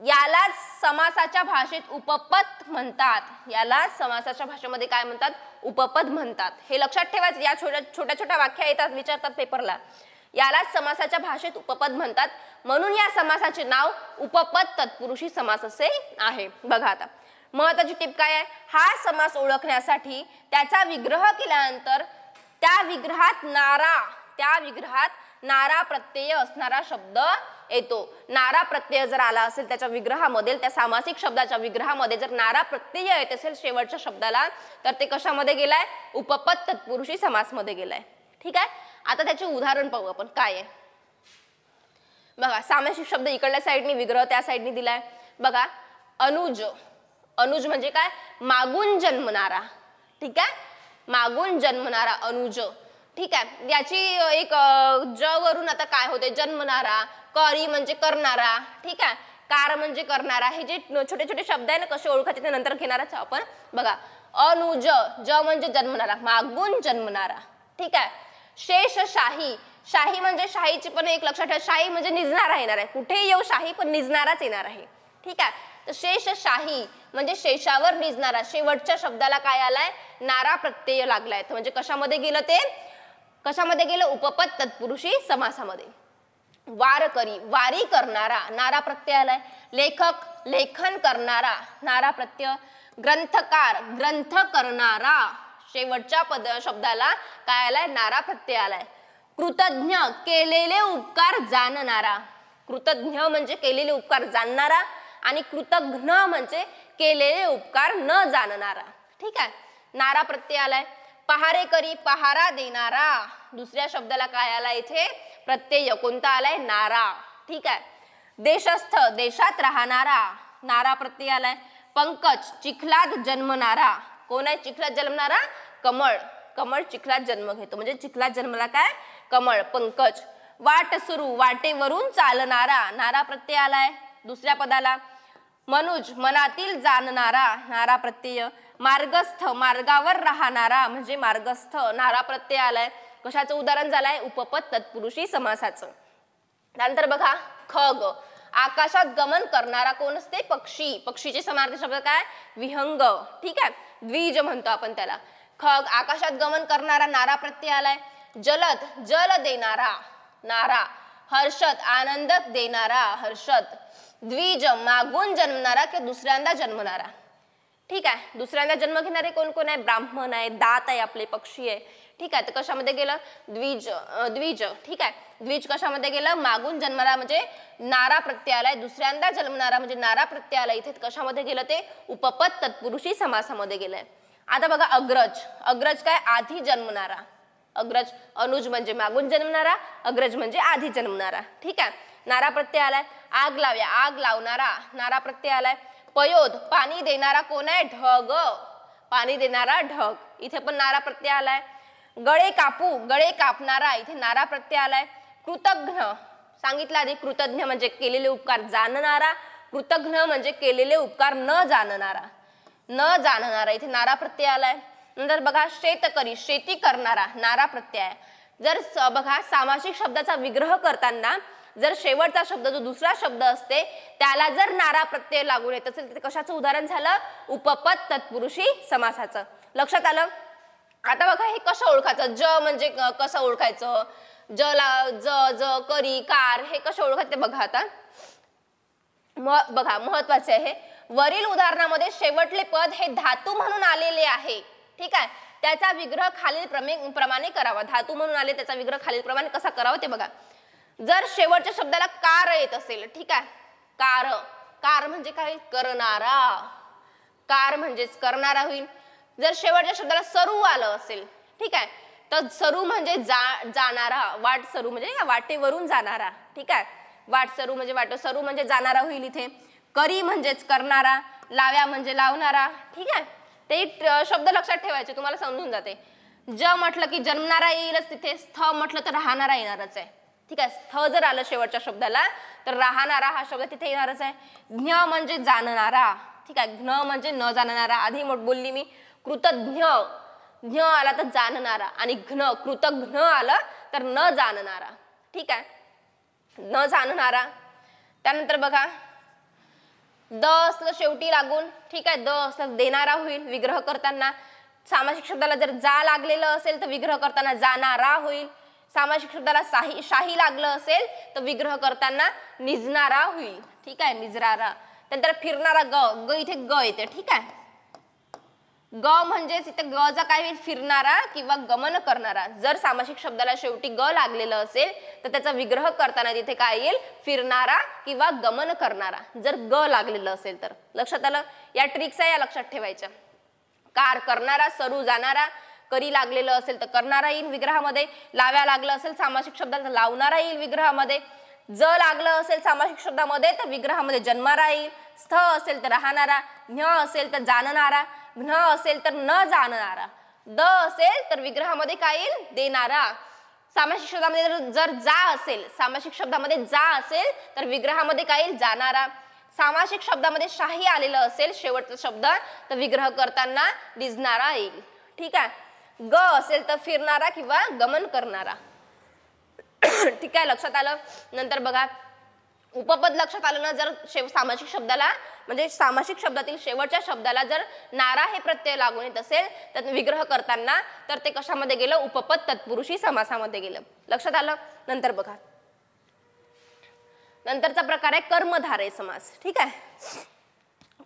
यालाच समासाच्या भाषेत उपपद म्हणतात. यालाच समासाच्या भाषेमध्ये काय म्हणतात? उपपद म्हणतात. हे लक्षात ठेवायचं. या छोट्या छोट्या व्याख्या येतात, विचारतात पेपरला. यालाच समासाच्या भाषेत उपपद म्हणतात. म्हणून या समासाचे नाव उपपद तत्पुरुषी समास असे आहे. बघा आता महत्वाची टिप काय आहे? हा समास ओळखण्यासाठी त्याचा विग्रह केल्यानंतर त्या विग्रहात नारा प्रत्यय असणारा शब्द येतो. नारा प्रत्यय जर आला असेल त्याच्या विग्रहामध्ये, त्या सामासिक शब्दाच्या विग्रहामध्ये जर नारा प्रत्यय येत असेल शेवटच्या शब्दाला तर ते कशामध्ये गेलाय? उपपद तत्पुरुषी समास मध्ये गेलाय. ठीक आहे, आता त्याचे उदाहरण पाहू आपण काय आहे. बघा सामासिक शब्द इकडल्या साईडनी, विग्रह त्या साईडनी दिलाय. बघा अनुज. अनुज म्हणजे काय? मागून जन्मणारा. ठीक आहे, मागून जन्मणारा अनुज. ठीक आहे, याची एक ज वरून आता काय होते? जन्मणारा. करी म्हणजे करणारा. ठीक आहे, कार म्हणजे करणारा. हे जे छोटे छोटे शब्द आहे ना, कसे ओळखायचे ते नंतर घेणारच आपण. बघा अनुज, ज म्हणजे जन्मणारा, मागून जन्मणारा. ठीक आहे, शेष शाही. शाही म्हणजे शाहीची पण एक लक्षात ठेवा, शाही म्हणजे निजणारा येणार आहे. कुठेही येऊ शाही पण निजणाराच येणार आहे. ठीक आहे, तर शेष शाही म्हणजे शेषावर निजणारा. शेवटच्या शब्दाला काय आलाय? नारा प्रत्यय लागलाय. म्हणजे कशामध्ये गेलं ते? कशामध्ये गेलं? उपपद तत्पुरुषी समासामध्ये. वारकरी, वारी करणारा, नारा प्रत्यय आलाय. लेखक, लेखन करणारा, नारा प्रत्यय. ग्रंथकार, ग्रंथ करणारा, शेवटच्या शब्दाला काय आलाय? नारा प्रत्यय आलाय. कृतज्ञ, केलेले उपकार जाणणारा. कृतज्ञ म्हणजे केलेले उपकार जाणणारा आणि कृतज्ञ म्हणजे केलेले उपकार न जाणणारा. ठीक आहे, नारा प्रत्यय आलाय. पहारेकरी, पहारा देणारा. दुसऱ्या शब्दाला काय आला इथे? प्रत्यय. कोणता आलाय? नारा. ठीक आहे, देशस्थ, देशात राहणारा, नारा प्रत्यय आलाय. पंकज, चिखलात जन्मणारा. कोण आहे चिखलात जन्मणारा? कमळ. कमळ चिखलात जन्म घेतो म्हणजे चिखलात जन्मला काय? कमळ, पंकज. वाट सुरू, वाटेवरून चालणारा, नारा प्रत्यय आलाय दुसऱ्या पदाला. मनुज, मनातील जाणणारा, नारा प्रत्यय. मार्गस्थ, मार्गावर राहणारा म्हणजे मार्गस्थ, नारा प्रत्यय आलाय. कशाचं उदाहरण झालंय? उपपद तत्पुरुषी समासाचं. त्यानंतर बघा खग, आकाशात गमन करणारा. कोण असते? पक्षी. पक्षीचे समानार्थी शब्द काय? विहंग. ठीक आहे, द्विज म्हणतो आपण त्याला. खग, आकाशात गमन करणारा, नारा प्रत्यय आलाय. जलद, जल देणारा, नारा. हर्षद, आनंद देणारा, हर्षद. द्विज, मागून जन्मणारा किंवा दुसऱ्यांदा जन्मणारा. ठीक आहे, दुसऱ्यांदा जन्म घेणारे कोण कोण आहे? ब्राह्मण आहे, दात आहे, आपले पक्षी आहे. ठीक आहे, तर कशामध्ये गेलं? द्विज. द्विज. ठीक आहे, द्विज कशामध्ये गेलं? मागून जन्मणारा म्हणजे नारा प्रत्यय आलाय. दुसऱ्यांदा जन्मणारा म्हणजे नारा प्रत्यय आलाय. इथे कशामध्ये गेलं ते? उपपद तत्पुरुषी समासामध्ये गेलंय. आता बघा अग्रज. अग्रज काय? आधी जन्मणारा. अग्रज. अनुज म्हणजे मागून जन्मणारा, अग्रज म्हणजे आधी जन्मणारा. ठीक आहे, नारा प्रत्यय आलाय. आग लाव्या, आग लावणारा, नारा प्रत्यय आलाय. पयोध, पाणी देणारा कोण आहे? ढग. पाणी देणारा ढग. इथे पण नारा प्रत्यय आलाय. गळे कापू, गळे कापणारा, इथे नारा प्रत्यय आलाय. कृतज्ञ, सांगितलं आधी, कृतज्ञ म्हणजे केलेले उपकार जाणणारा. कृतघ्न म्हणजे केलेले उपकार न जाणणारा, न जाणणारा, इथे नारा प्रत्यय आलाय. नंतर बघा शेतकरी, शेती करणारा, नारा प्रत्यय. जर बघा सामासिक शब्दाचा विग्रह करताना जर शेवटचा शब्द जो दुसरा शब्द असते त्याला जर नारा प्रत्यय लागून येत असेल तर कशाचं उदाहरण झालं? उपपद तत्पुरुषी समासाचं. लक्षात आलं? आता बघा हे कसं ओळखायचं? ज म्हणजे कसं ओळखायचं? जला ज करी कार हे कसं ओळखायचं ते बघा. आता बघा महत्वाचे आहे, वरील उदाहरणामध्ये शेवटले पद हे धातू म्हणून आलेले आहे. ठीक आहे, त्याचा विग्रह खालील प्रमाणे करावा. धातू म्हणून आले त्याचा विग्रह खालील प्रमाणे कसा करावा ते बघा. जर शेवटच्या शब्दाला कार येत असेल, ठीक आहे, कार, कार म्हणजे काय? करणारा, कार म्हणजेच करणारा होईल. जर शेवटच्या शब्दाला सरू आलं असेल, ठीक आहे, तर सरू म्हणजे जाणारा, वाट सरू म्हणजे या वाटेवरून जाणारा. ठीक आहे, वाट सरू म्हणजे वाट सरू म्हणजे जाणारा होईल इथे. करी म्हणजेच करणारा, लाव्या म्हणजे लावणारा. ठीक आहे, ते शब्द लक्षात ठेवायचे, तुम्हाला समजून जाते. ज म्हटलं की जन्मणारा येईलच तिथे, स्थ म्हटलं तर राहणारा येणारच आहे. ठीक आहे, स्थ जर आलं शेवटच्या शब्दाला तर राहणारा हा शब्द तिथे येणारच आहे. ज्ञ म्हणजे जाणणारा. ठीक आहे, ज्ञ म्हणजे न जाणणारा. आधी बोलली मी कृतज्ञ, ज्ञ आला तर जाणणारा आणि घ्न कृतघ्न आलं तर न जाणणारा. ठीक आहे, न जाणणारा. त्यानंतर बघा द असलं शेवटी लागून, ठीक आहे, द असलं देणारा होईल विग्रह करताना. सामासिक शब्दाला जर जा लागलेलं असेल तर विग्रह करताना जाणारा होईल. सामासिक शब्दाला शाही लागलं असेल तर विग्रह करताना निजणारा होईल. ठीक आहे, निजणारा. नंतर फिरणारा ग इथे ग येते. ठीक आहे, ग म्हणजेच इथे ग चा काय होईल? फिरणारा किंवा गमन करणारा. जर सामासिक शब्दाला शेवटी ग लागलेलं असेल तर त्याचा विग्रह करताना तिथे काय येईल? फिरणारा किंवा गमन करणारा, जर ग लागलेलं असेल तर. लक्षात आलं? या ट्रिक्स आहे, या लक्षात ठेवायच्या. कार करणारा, सरू जाणारा, करी लागलेलं असेल तर करणारा येईल विग्रहामध्ये, लाव्या लागलं असेल सामासिक शब्दाला तर लावणारा येईल विग्रहामध्ये, ज लागलं असेल सामासिक शब्दामध्ये तर विग्रहामध्ये जन्मारा येईल, स्थ असेल तर राहणारा, ज्ञ असेल तर जाणणारा, घ्न असेल तर न जाणणारा, द असेल तर विग्रहामध्ये काय येईल? देणारा. सामासिक शब्दामध्ये जर जा असेल, सामासिक शब्दामध्ये जा असेल तर विग्रहामध्ये काय येईल? जाणारा. सामासिक शब्दामध्ये शाही आलेलं असेल शेवटचा शब्द तर विग्रह करताना निजणारा येईल. ठीक आहे, ग असेल तर फिरणारा किंवा गमन करणारा. ठीक आहे, लक्षात आलं? नंतर बघा उपपद लक्षात आलं ना? जर सामासिक शब्दाला म्हणजे सामासिक शब्दातील शेवटच्या शब्दाला जर नारा हे प्रत्यय लागून येत असेल तर विग्रह करताना तर ते कशामध्ये गेलं? उपपद तत्पुरुषी समासामध्ये गेलं. लक्षात आलं? नंतर बघा नंतरचा प्रकार आहे कर्मधारय समास. ठीक आहे,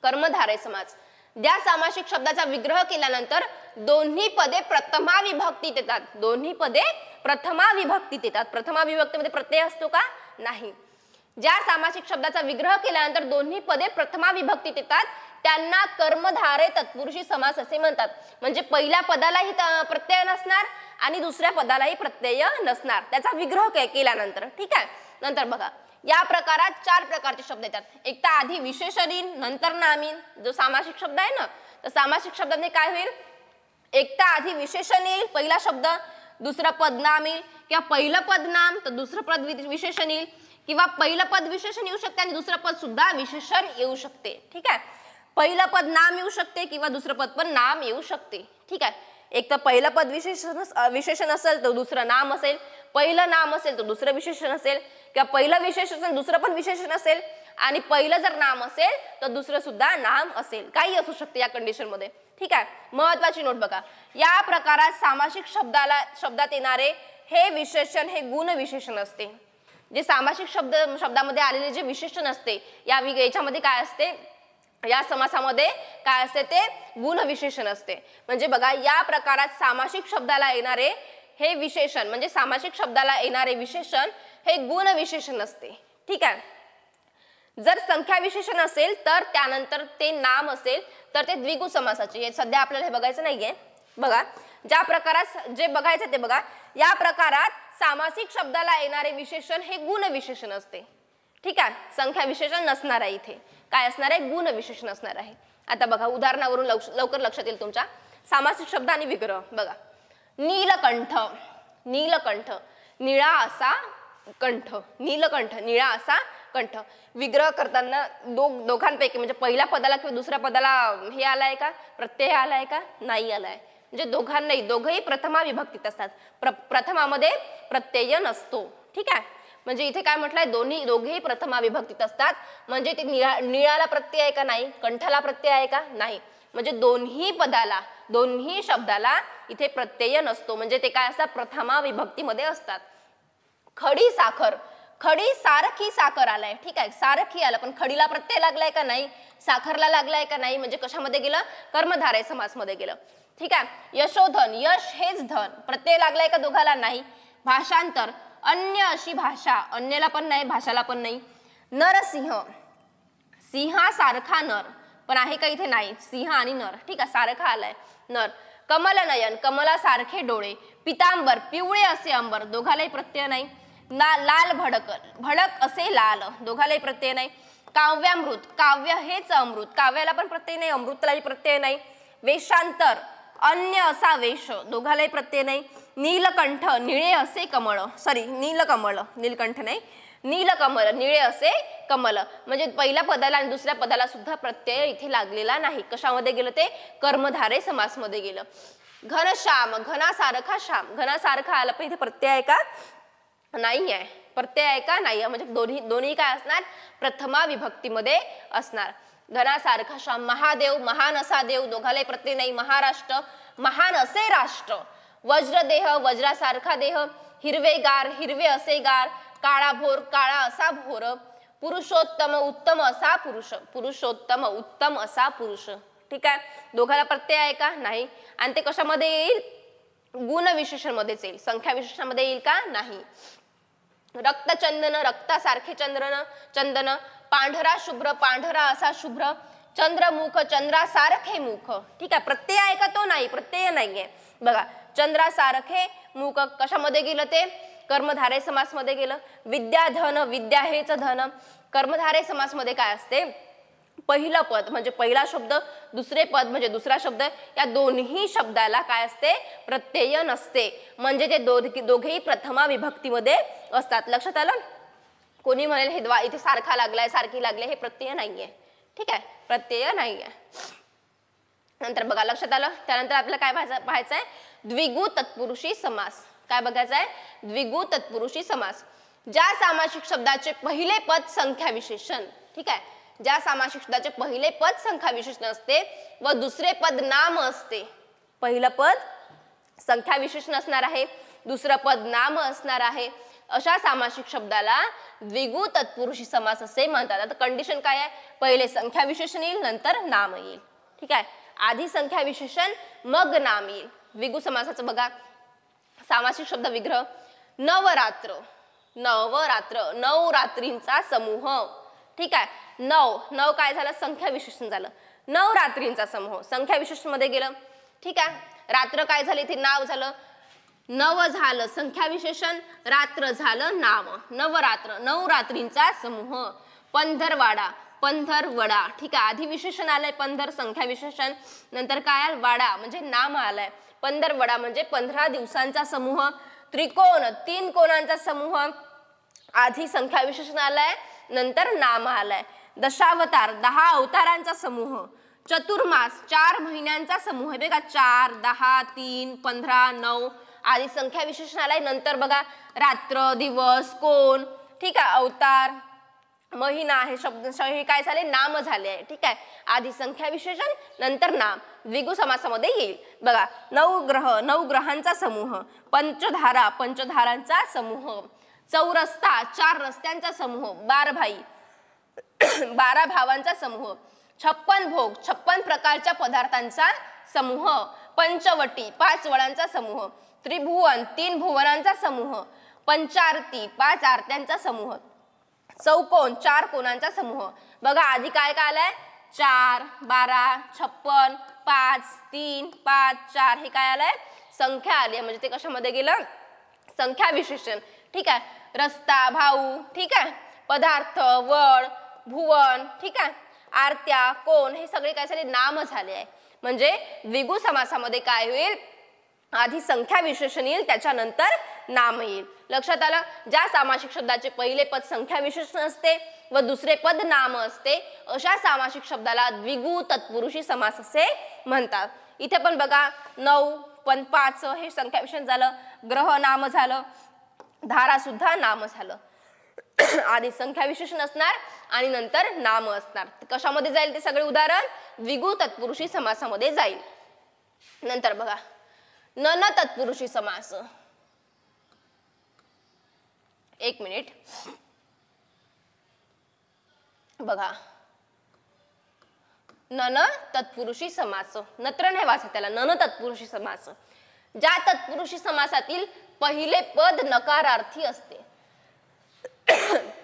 कर्मधारय समास. ज्या सामासिक शब्दाचा विग्रह केल्यानंतर दोन्ही पदे प्रथमा विभक्तीत येतात. दोन्ही पदे प्रथमा विभक्तीत येतात. प्रथमा विभक्तीमध्ये प्रत्यय असतो का? नाही. ज्या सामासिक शब्दाचा विग्रह केल्यानंतर दोन्ही पदे प्रथमा विभक्तीत येतात त्यांना कर्मधारय तत्पुरुषी समास असे म्हणतात. म्हणजे पहिल्या पदालाही प्रत्यय नसणार आणि दुसऱ्या पदालाही प्रत्यय नसणार त्याचा विग्रह केल्यानंतर. ठीक आहे, नंतर बघा या प्रकारात 4 प्रकारचे शब्द येतात. एक तर आधी विशेषण येईल, नंतर नाम येईल. जो सामासिक शब्द आहे ना तर सामासिक शब्दाने काय होईल? एक तर आधी विशेषण येईल पहिला शब्द, दुसरं पद नाम येईल, किंवा पहिलं पद नाम तर दुसरं पद विशेषण येईल, किंवा पहिलं पद विशेषण येऊ शकते आणि दुसरं पद सुद्धा विशेषण येऊ शकते. ठीक आहे, पहिलं पद नाम येऊ शकते किंवा दुसरं पद पण नाम येऊ शकते. ठीक आहे, एक तर पहिलं पद विशेषण असेल तर दुसरं नाम असेल, पहिलं नाम असेल तर दुसरं विशेषण असेल, किंवा पहिलं विशेषण दुसरं पण विशेषण असेल आणि पहिलं जर नाम असेल तर दुसरं सुद्धा नाम असेल. काही असू शकते या कंडिशन मध्ये. ठीक आहे, महत्वाची नोट बघा. या प्रकारात सामासिक शब्दात येणारे हे विशेषण हे गुण विशेषण असते. जे सामासिक शब्दामध्ये आलेले जे विशेषण असते याच्यामध्ये काय असते? या समासामध्ये काय असते? ते गुण विशेषण असते. म्हणजे बघा या प्रकारात सामासिक शब्दाला येणारे हे विशेषण म्हणजे सामासिक शब्दाला येणारे विशेषण हे गुण विशेषण असते. ठीक आहे, जर संख्या विशेषण असेल तर त्यानंतर ते नाम असेल तर ते द्विगु समासाचे. हे सध्या आपल्याला हे बघायचं नाहीये. बघा ज्या प्रकारात जे बघायचं ते बघा. या प्रकारात सामासिक शब्दाला येणारे विशेषण हे गुण विशेषण असते. ठीक आहे, संख्या विशेषण नसणार आहे. इथे काय असणार आहे? गुण विशेषण असणार आहे. आता बघा उदाहरणावरून लवकर लक्षात येईल तुमच्या. सामासिक शब्द आणि विग्रह बघा. नीलकंठ, नीलकंठ, निळा असा कंठ, नीलकंठ निळा असा कंठ. विग्रह करताना दोघांपैकी म्हणजे पहिल्या पदाला किंवा दुसऱ्या पदाला हे आलाय का, प्रत्यय आलाय का, नाही आलाय. म्हणजे दोघांनाही, दोघंही प्रथमा विभक्तीत असतात. प्रथमामध्ये प्रत्यय नसतो. ठीक आहे. म्हणजे इथे काय म्हटलंय, दोघेही प्रथमा विभक्तीत असतात. म्हणजे ते निळाला प्रत्यय आहे का नाही, कंठाला प्रत्यय आहे का नाही. म्हणजे दोन्ही पदाला, दोन्ही शब्दाला इथे प्रत्यय नसतो. म्हणजे ते काय असतात, प्रथमा विभक्तीमध्ये असतात. खडी साखर, खडी सारखी साखर आलाय. ठीक आहे, सारखी आलं, पण खडीला प्रत्यय लागलाय का नाही, साखरला लागलाय का नाही. म्हणजे कशामध्ये गेलं, कर्मधारय समासमध्ये गेलं. ठीक आहे. यशोधन, यश हेच धन, प्रत्यय लागलाय का दोघाला, नाही. भाषांतर, अन्य अशी भाषा, अन्यला पण नाही, भाषाला पण नाही. नरसिंह, सिंहासारखा नर, पण आहे का इथे, नाही. सिंह आणि नर, ठीक आहे, सारखा आलाय नर. कमलनयन, कमलासारखे डोळे. पितांबर, पिवळे असे अंबर, दोघालाही प्रत्यय नाही. लाल भडक, भडक असे लाल, दोघालाही प्रत्यय नाही. काव्यामृत, काव्य हेच अमृत, काव्याला पण प्रत्यय नाही, अमृतलाही प्रत्यय नाही. वेशांतर, अन्य असा वेश, दोघालाही प्रत्यय नाही. नीलकंठ, निळे असे कमळ, सॉरी नीलकमळ, नीलकंठ नाही, नीलकमल, निळे असे कमल. म्हणजे पहिल्या पदाला आणि दुसऱ्या पदाला सुद्धा प्रत्यय इथे लागलेला नाही. कशामध्ये गेलं ते, कर्मधारय समासमध्ये गेलं. घनश्याम, घनासारखा श्याम, घनासारखा आला, पण इथे प्रत्यय आहे का, नाही आहे. प्रत्यय आहे का, नाही आहे. म्हणजे दोन्ही काय असणार, प्रथमा विभक्तीमध्ये असणार. घनासारखा श्याम. महादेव, महान असा देव, दोघालाही प्रत्यय नाही. महाराष्ट्र, महान असे राष्ट्र. वज्रदेह, वज्रासारखा देह. हिरवेगार, हिरवे असे गार. काळा भोर, काळा असा भोर. पुरुषोत्तम, उत्तम असा पुरुष, पुरुषोत्तम, उत्तम असा पुरुष. ठीक आहे. दोघाला प्रत्यय आहे का, नाही. आणि ते कशामध्ये येईल, गुण विशेषण मध्येच येईल, संख्या विशेषणामध्ये येईल का, नाही. रक्तचंदन, रक्तासारखे चंदन. पांढरा शुभ्र, पांढरा असा शुभ्र. चंद्रमुख, चंद्रासारखे मुख. ठीक आहे. प्रत्यय आहे का, तो नाही, प्रत्यय नाहीये. बघा, चंद्रासारखे मुख कशामध्ये गेलं ते, कर्मधारय समासमध्ये गेलं. विद्याधन, विद्या हेच धन. कर्मधारय समासमध्ये काय असते, पहिलं पद म्हणजे पहिला शब्द, दुसरे पद म्हणजे दुसरा शब्द, या दोन्ही शब्दाला काय असते, प्रत्यय नसते. म्हणजे ते दोघेही प्रथमा विभक्तीमध्ये असतात. लक्षात आलं. कोणी म्हणेल हे इथे सारखा लागलाय, सारखी लागले, हे प्रत्यय नाहीये. ठीक आहे, प्रत्यय नाहीये. नंतर बघा, लक्षात आलं. त्यानंतर आपल्याला काय पाहायचंय, द्विगु तत्पुरुषी समास. काय बघायचं आहे, द्विगु तत्पुरुषी समास. ज्या सामासिक शब्दाचे पहिले पद संख्या विशेषण, ठीक आहे, ज्या सामासिक शब्दाचे पहिले पद संख्या विशेषण असते व दुसरे पद नाम असते. पहिलं पद संख्या विशेषण असणार आहे, दुसरं पद नाम असणार आहे, अशा सामासिक शब्दाला द्विगु तत्पुरुषी समास असे म्हणतात. आता कंडिशन काय आहे, पहिले संख्या विशेषण येईल, नंतर नाम येईल. ठीक आहे, आधी संख्या विशेषण मग नाम येईल. द्विगु समासाचं बघा, सामासिक शब्द विग्रह. नवरात्र, नवरात्र, नऊ रात्रींचा समूह. ठीक आहे, नऊ काय झालं, संख्या विशेषण झालं. नऊ रात्रींचा समूह संख्या विशेषण मध्ये गेलं. ठीक आहे, रात्र काय झाली, ते नाव झालं. नव झालं संख्या विशेषण, रात्र झालं नाम. नवरात्र, नऊ रात्रींचा समूह. पंधरवाडा, पंधरवडा. ठीक आहे, आधी विशेषण आलंय पंधर, संख्या विशेषण, नंतर काय आलं, वाडा म्हणजे नाम आलंय. पंधरवडा म्हणजे 15 दिवसांचा समूह. त्रिकोण, 3 कोणांचा समूह, आधी संख्या विशेषण आलंय, नंतर नाम आलंय. दशावतार, 10 अवतारांचा समूह. चतुर्मास, 4 महिन्यांचा समूह. हे बघा, 4, 10, 3, 15, 9, आधी संख्या विशेषण आलंय, नंतर बघा रात्र, दिवस, कोण. ठीक आहे, अवतार, महिना, हे शब्द हे काय झाले, नाम झाले आहे. ठीक आहे, आधी संख्या विशेषण, नंतर नाम. द्विगु समासामध्ये येईल. बघा, 9 ग्रह, 9 ग्रहांचा समूह. पंचधारा, पंचधारांचा समूह. चौरस्ता, 4 रस्त्यांचा समूह. 12 भाई, 12 भावांचा समूह. 56 भोग, 56 प्रकारच्या पदार्थांचा समूह. पंचवटी, 5 वडांचा समूह. त्रिभुवन, 3 भुवनांचा समूह. पंचारती, 5 आरत्यांचा समूह. चौकोन, 4 कोणांचा समूह. बघा, आधी काय काय आलंय, 4, 12, 56, 5, 3, 5, 4, हे काय आलंय, संख्या आली. म्हणजे ते कशामध्ये गेलं, संख्या विशेषण. ठीक आहे, रस्ता, भाऊ. ठीक आहे, पदार्थ, वड, भुवन. ठीक आहे, आरत्या, कोण, हे सगळे काय झाले, नाम झाले आहे. म्हणजे द्विगु समासामध्ये काय होईल, आधी संख्या विशेषण येईल, त्याच्यानंतर नाम येईल. लक्षात आलं. ज्या सामासिक शब्दाचे पहिले पद संख्या विशेषण असते व दुसरे पद नाम असते अशा सामासिक शब्दाला द्विगु तत्पुरुषी समास असे म्हणतात. इथे पण बघा 9 पण 5 हे संख्या विशेषण झालं, ग्रह नाम झालं, धारा सुद्धा नाम झालं. आधी संख्या विशेषण असणार आणि नंतर नाम असणार. कशामध्ये जाईल ते सगळे उदाहरण द्विगु तत्पुरुषी समासामध्ये जाईल. नंतर बघा नन तत्पुरुषी समास. एक मिनिट बघा नन तत्पुरुषी समास, नत्र नाही वाचा त्याला, नन तत्पुरुषी समास. ज्या तत्पुरुषी समासातील पहिले पद नकारार्थी असते,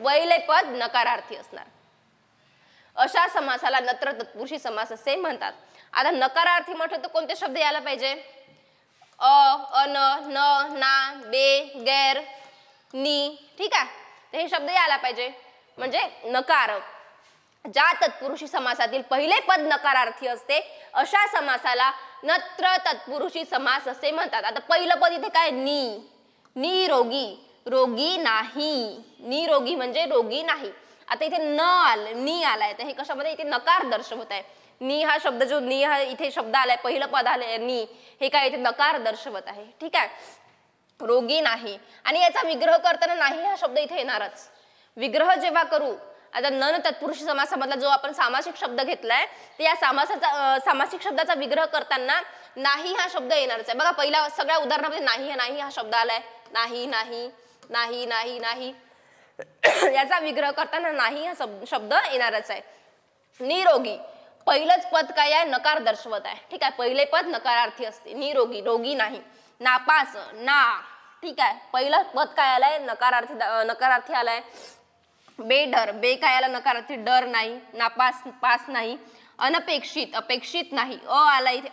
पहिले पद नकारार्थी असणार अशा समासाला नत्र तत्पुरुषी समास असे म्हणतात. आता नकारार्थी म्हटलं तर कोणते शब्द यायला पाहिजे? अन, न, ना, बे, गैर, नी. ठीक आहे, तर हे शब्द यायला पाहिजे. म्हणजे नकार. ज्या तत्पुरुषी समासातील पहिले पद नकारार्थी असते अशा समासाला नत्र तत्पुरुषी समास असे म्हणतात. आता पहिलं पद इथे काय? नी. निरोगी, रोगी नाही. निरोगी म्हणजे रोगी नाही. आता इथे न आलं, नी आलाय, तर हे कशामध्ये इथे नकार दर्शवत आहे. नी हा शब्द, जो नी हा इथे शब्द आलाय, पहिलं पद आलंय नी, हे काय इथे नकार दर्शवत आहे. ठीक आहे, रोगी नाही. आणि याचा विग्रह करताना नाही हा शब्द इथे येणारच. विग्रह जेव्हा करू, आता नन तत्पुरुषी समासामधला जो आपण सामासिक शब्द घेतलाय, तर या सामासिक शब्दाचा विग्रह करताना नाही हा शब्द येणारच आहे. बघा पहिल्या सगळ्या उदाहरणामध्ये नाही हा शब्द आलाय. नाही नाही नाही नाही नाही याचा विग्रह करताना नाही हा शब्द येणारच आहे. निरोगी, पहिलंच पद काय आहे? नकार दर्शवत आहे. ठीक आहे, पहिले पद नकारार्थी असते. निरोगी, रोगी नाही. नापास, ना. ठीक आहे, पहिलं पद काय आलाय? नकारार्थी आलाय. बेडर, बे काय आला? नकारार्थी. डर नाही. नापास, पास नाही. अनपेक्षित, अपेक्षित नाही. आला इथे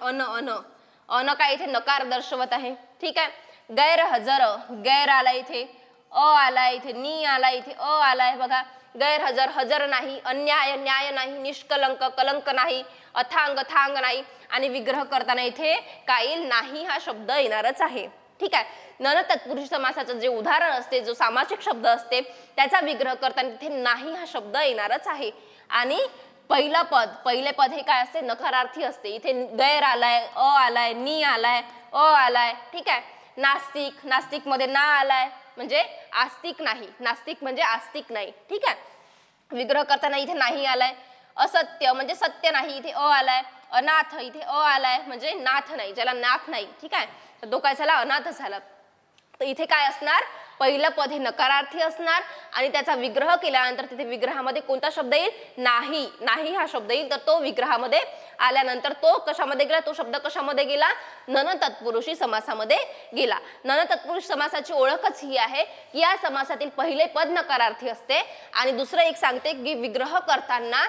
अन काय इथे नकार दर्शवत आहे. ठीक आहे, गैरहजर, गैर आला इथे, आलाय इथे, नी आला इथे, आलाय. बघा गैरहजर, हजर नाही. अन्याय, न्याय नाही. निष्कलंक, कलंक नाही. अथांग, थांग नाही. आणि विग्रह करताना इथे काय नाही हा शब्द येणारच आहे. ठीक आहे, नन तत्पुरुषी समासाचं जे उदाहरण असते, जो सामासिक शब्द असते, त्याचा विग्रह करताना तिथे नाही हा शब्द येणारच आहे. आणि पहिले पद हे काय असते? नकारार्थी असते. इथे गैर आलाय, आलाय, नी आलाय, आलाय. ठीक आहे, नास्तिक, नास्तिक मध्ये ना आलाय म्हणजे आस्तिक नाही. नास्तिक म्हणजे आस्तिक नाही. ठीक आहे, विग्रह करताना इथे नाही आलाय. असत्य म्हणजे सत्य नाही, इथे आलाय. अनाथ, इथे आलाय म्हणजे नाथ नाही, ज्याला नाथ नाही. ठीक आहे, तर तो काय झाला? अनाथ झाला. तर इथे काय असणार? पहिलं पद हे नकारार्थी असणार आणि त्याचा विग्रह केल्यानंतर तिथे विग्रहामध्ये कोणता शब्द येईल? नाही. नाही हा शब्द येईल. तर तो विग्रहामध्ये आल्यानंतर तो कशामध्ये गेला? तो शब्द कशामध्ये गेला? नन तत्पुरुषी समासामध्ये गेला. नन तत्पुरुषी समासाची ओळखच ही आहे की या समासातील पहिले पद नकारार्थी असते. आणि दुसरं एक सांगते की विग्रह करताना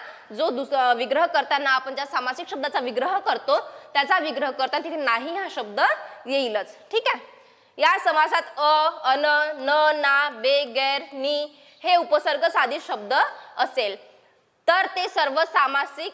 विग्रह करताना आपण ज्या सामासिक शब्दाचा विग्रह करतो त्याचा विग्रह करताना तिथे नाही हा शब्द येईलच. ठीक आहे, या समासात अन, न, ना, बे, गैर, नी हे उपसर्ग साधित शब्द असेल तर ते सर्व सामासिक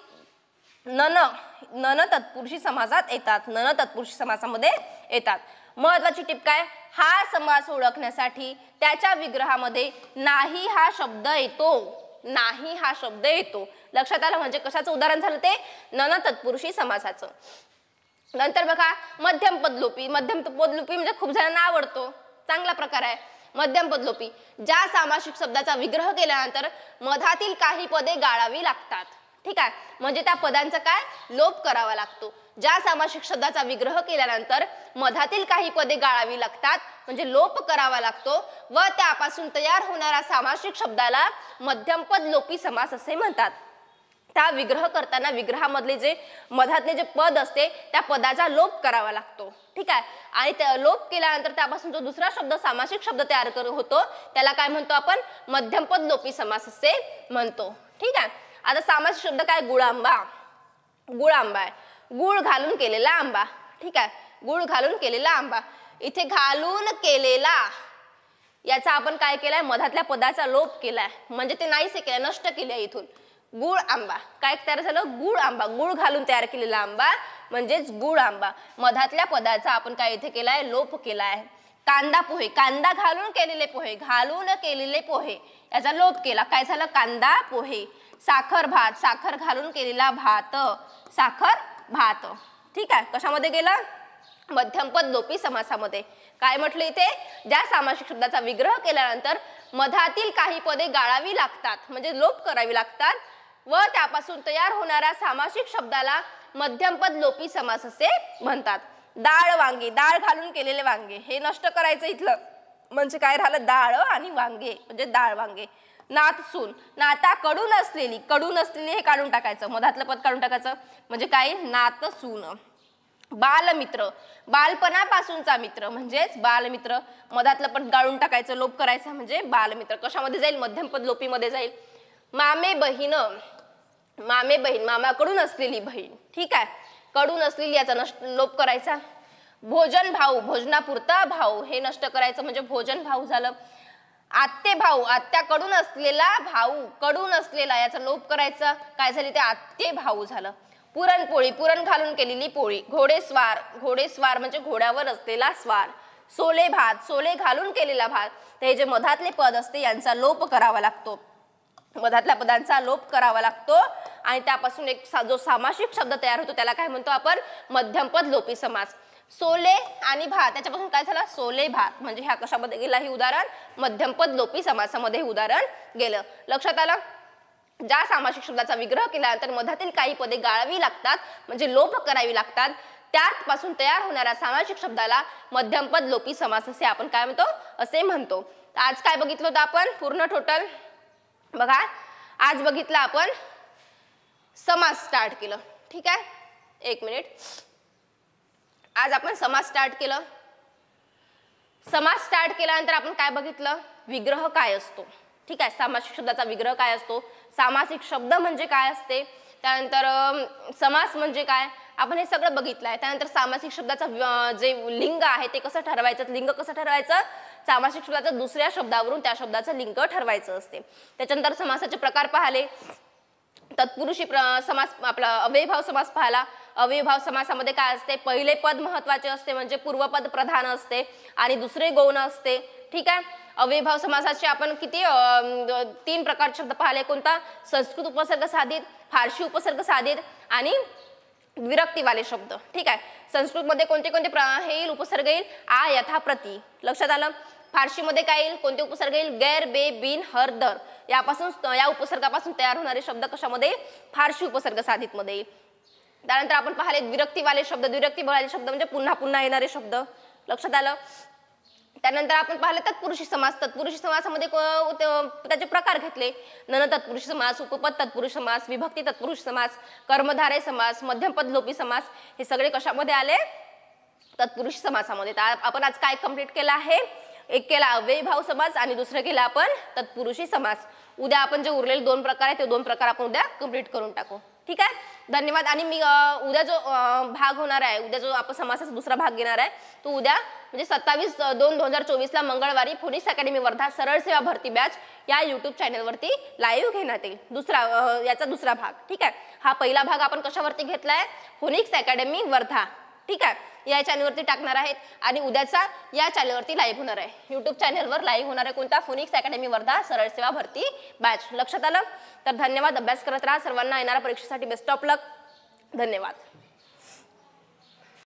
नन तत्पुरुषी समासात येतात. नन तत्पुरुषी समासामध्ये येतात. महत्वाची टिप काय? हा समास ओळखण्यासाठी त्याच्या विग्रहामध्ये नाही हा शब्द येतो. नाही हा शब्द येतो. लक्षात आलं? म्हणजे कशाचं उदाहरण झालं ते? नन तत्पुरुषी समासाचं. नंतर बघा मध्यम पदलोपी. मध्यम पदलोपी म्हणजे खूप जणांना आवडतो, चांगला प्रकार आहे. मध्यम पदलोपी, ज्या सामासिक शब्दाचा विग्रह केल्यानंतर मधातील काही पदे गाळावी लागतात. ठीक आहे, म्हणजे त्या पदांचा काय? लोप करावा लागतो. ज्या सामासिक शब्दाचा विग्रह केल्यानंतर मधातील काही पदे गाळावी लागतात म्हणजे लोप करावा लागतो व त्यापासून तयार होणाऱ्या सामासिक शब्दाला मध्यम पदलोपी समास असे म्हणतात. त्या विग्रह करताना विग्रहामधले जे मधातले जे पद असते त्या पदाचा लोप करावा लागतो. ठीक आहे, आणि त्या लोप केल्यानंतर त्यापासून जो दुसरा शब्द सामासिक शब्द तयार होतो त्याला काय म्हणतो आपण? मध्यम पद लोपी समास असे म्हणतो. ठीक आहे, आता सामासिक शब्द काय? गुळांबा. गुळांबा आहे, गुळ घालून केलेला आंबा. ठीक आहे, गुळ घालून केलेला आंबा. इथे घालून केलेला याचा आपण काय केलाय? मधातल्या पदाचा लोप केलाय म्हणजे ते नाहीसे केलाय, नष्ट केले. इथून गुळ आंबा काय तयार झालं? गुळ आंबा. गुळ घालून तयार केलेला आंबा म्हणजेच गुळ आंबा. मधातल्या पदाचा आपण काय इथे केलाय? लोप केलाय. कांदा पोहे, कांदा घालून केलेले पोहे, घालून केलेले पोहे याचा लोप केला, काय झालं कांदा पोहे. साखर भात, साखर घालून केलेला भात, साखर भात. ठीक आहे, कशामध्ये गेलं मध्यमपद लोपी समासामध्ये. काय म्हटलं इथे, ज्या सामासिक शब्दाचा विग्रह केल्यानंतर मधातील काही पदे गाळावी लागतात म्हणजे लोप करावी लागतात व त्यापासून तयार होणाऱ्या सामासिक शब्दाला मध्यमपद लोपी समास असे म्हणतात. डाळ वांगे, डाळ घालून केलेले वांगे हे नष्ट करायचं इथलं, म्हणजे काय राहिलं डाळ आणि वांगे म्हणजे डाळ वांगे. नात सून, नाता कडून असलेली, कडून असलेली हे काढून टाकायचं, मधातलं पद काढून टाकायचं म्हणजे काय नात सून. बालमित्र, बालपणापासूनचा मित्र म्हणजेच बालमित्र, मधातलं पद गाळून टाकायचं, लोप करायचं म्हणजे बालमित्र. कशामध्ये जाईल मध्यमपद लोपीमध्ये जाईल. मामे बहीण, मामे बहीण मामाकडून असलेली बहीण. ठीक आहे, कडून असलेली याचा लोप करायचा. भोजन भाऊ, भोजनापुरता भाऊ हे नष्ट करायचं म्हणजे भोजन भाऊ झालं. आत्ते भाऊ, आत्याकडून असलेला भाऊ, कडून असलेला याचा लोप करायचा, काय झाली ते आत्ते भाऊ झालं. पुरणपोळी, पुरण घालून केलेली पोळी. घोडेस्वार, घोडेस्वार म्हणजे घोड्यावर असलेला स्वार. सोले भात, सोले घालून केलेला भात. ते जे मधातले पद असते यांचा लोप करावा लागतो, मधातल्या पदांचा लोप करावा लागतो आणि त्यापासून एक जो सामासिक शब्द तयार होतो त्याला काय म्हणतो आपण मध्यमपद लोपी समास. सोले आणि भात त्याच्यापासून काय झालं सोले भात म्हणजे ह्या कशामध्ये गेला हे उदाहरण मध्यमपद लोपी समासामध्ये हे उदाहरण गेलं. लक्षात आलं. ज्या सामासिक शब्दाचा विग्रह केल्यानंतर मधातील काही पदे गाळावी लागतात म्हणजे लोप करावी लागतात त्यापासून तयार होणाऱ्या सामासिक शब्दाला मध्यमपद लोपी समास असे आपण काय म्हणतो असे म्हणतो. आज काय बघितलं होतं आपण पूर्ण टोटल बघा. आज बघितलं आपण समास स्टार्ट केलं. ठीक आहे, एक मिनिट. आज आपण समास स्टार्ट केलं. समास स्टार्ट केल्यानंतर आपण काय बघितलं विग्रह काय असतो. ठीक आहे, सामासिक शब्दाचा विग्रह काय असतो, सामासिक शब्द म्हणजे काय असते, त्यानंतर समास म्हणजे काय आपण हे सगळं बघितलं आहे. त्यानंतर सामासिक शब्दाचा जे लिंग आहे ते कसं ठरवायचं, लिंग कसं ठरवायचं, सामासिक शब्दाचं दुसऱ्या शब्दावरून त्या शब्दाचं लिंग ठरवायचं असते. त्याच्यानंतर समासाचे प्रकार पाहिले, तत्पुरुषी समास आपला अव्ययभाव समास पाहिला. अव्ययभाव समासामध्ये काय असते पहिले पद महत्वाचे असते म्हणजे पूर्वपद प्रधान असते आणि दुसरे गौण असते. ठीक आहे, अव्ययभाव समासाचे आपण किती 3 प्रकारचे शब्द पाहिले. कोणता संस्कृत उपसर्ग साधित, फारशी उपसर्ग साधित आणि विरक्तीवाले शब्द. ठीक आहे, संस्कृत मध्ये कोणते कोणते हे येईल उपसर्ग येईल आ यथा प्रति. लक्षात आलं. फारशी मध्ये काय येईल कोणते उपसर्ग येईल गैर बे बिन हर दर यापासून या उपसर्गापासून तयार होणारे शब्द कशामध्ये फारशी उपसर्ग साधित मध्ये येईल. त्यानंतर आपण पाहिले विरक्तीवाले शब्द, विरक्तीवाले शब्द म्हणजे पुन्हा पुन्हा येणारे शब्द. लक्षात आलं. त्यानंतर आपण पाहिले तत्पुरुषी समास. तत्पुरुषी समासामध्ये त्याचे प्रकार घेतले. नन तत्पुरुषी समास, उपपद तत्पुरुष समास, विभक्ती तत्पुरुष समास, कर्मधारय समास, मध्यमपद लोपी समास हे सगळे कशामध्ये आले तत्पुरुषी समासामध्ये. आपण आज काय कंप्लीट केलं आहे, एक केला अव्ययभाव समास आणि दुसरं केला आपण तत्पुरुषी समास. उद्या आपण जे उरलेले 2 प्रकार आहेत ते 2 प्रकार आपण उद्या कंप्लीट करून टाकू. ठीक आहे, धन्यवाद. आणि मी उद्या जो भाग होणार आहे, उद्या जो आपण समासाचा दुसरा भाग घेणार आहे तो उद्या म्हणजे 27/2/2024 ला मंगळवारी फोनिक्स अकॅडमी वर्धा सरळ सेवा भरती बॅच या YouTube चॅनलवरती लाईव्ह घेण्यात येईल. याचा दुसरा भाग. ठीक आहे, हा पहिला भाग आपण कशावरती घेतलाय फोनिक्स अकॅडमी वर्धा. ठीक आहे, या चॅनलवरती टाकणार आहेत आणि उद्याचा या चॅनलवरती लाईव्ह होणार आहे. YouTube चॅनलवर लाईव्ह होणार आहे कोणता फोनिक्स अकॅडमी वर्धा सरळ सेवा भरती बॅच. लक्षात आलं. तर धन्यवाद. अभ्यास करत राहा. सर्वांना येणाऱ्या परीक्षेसाठी बेस्ट ऑफ लक. धन्यवाद.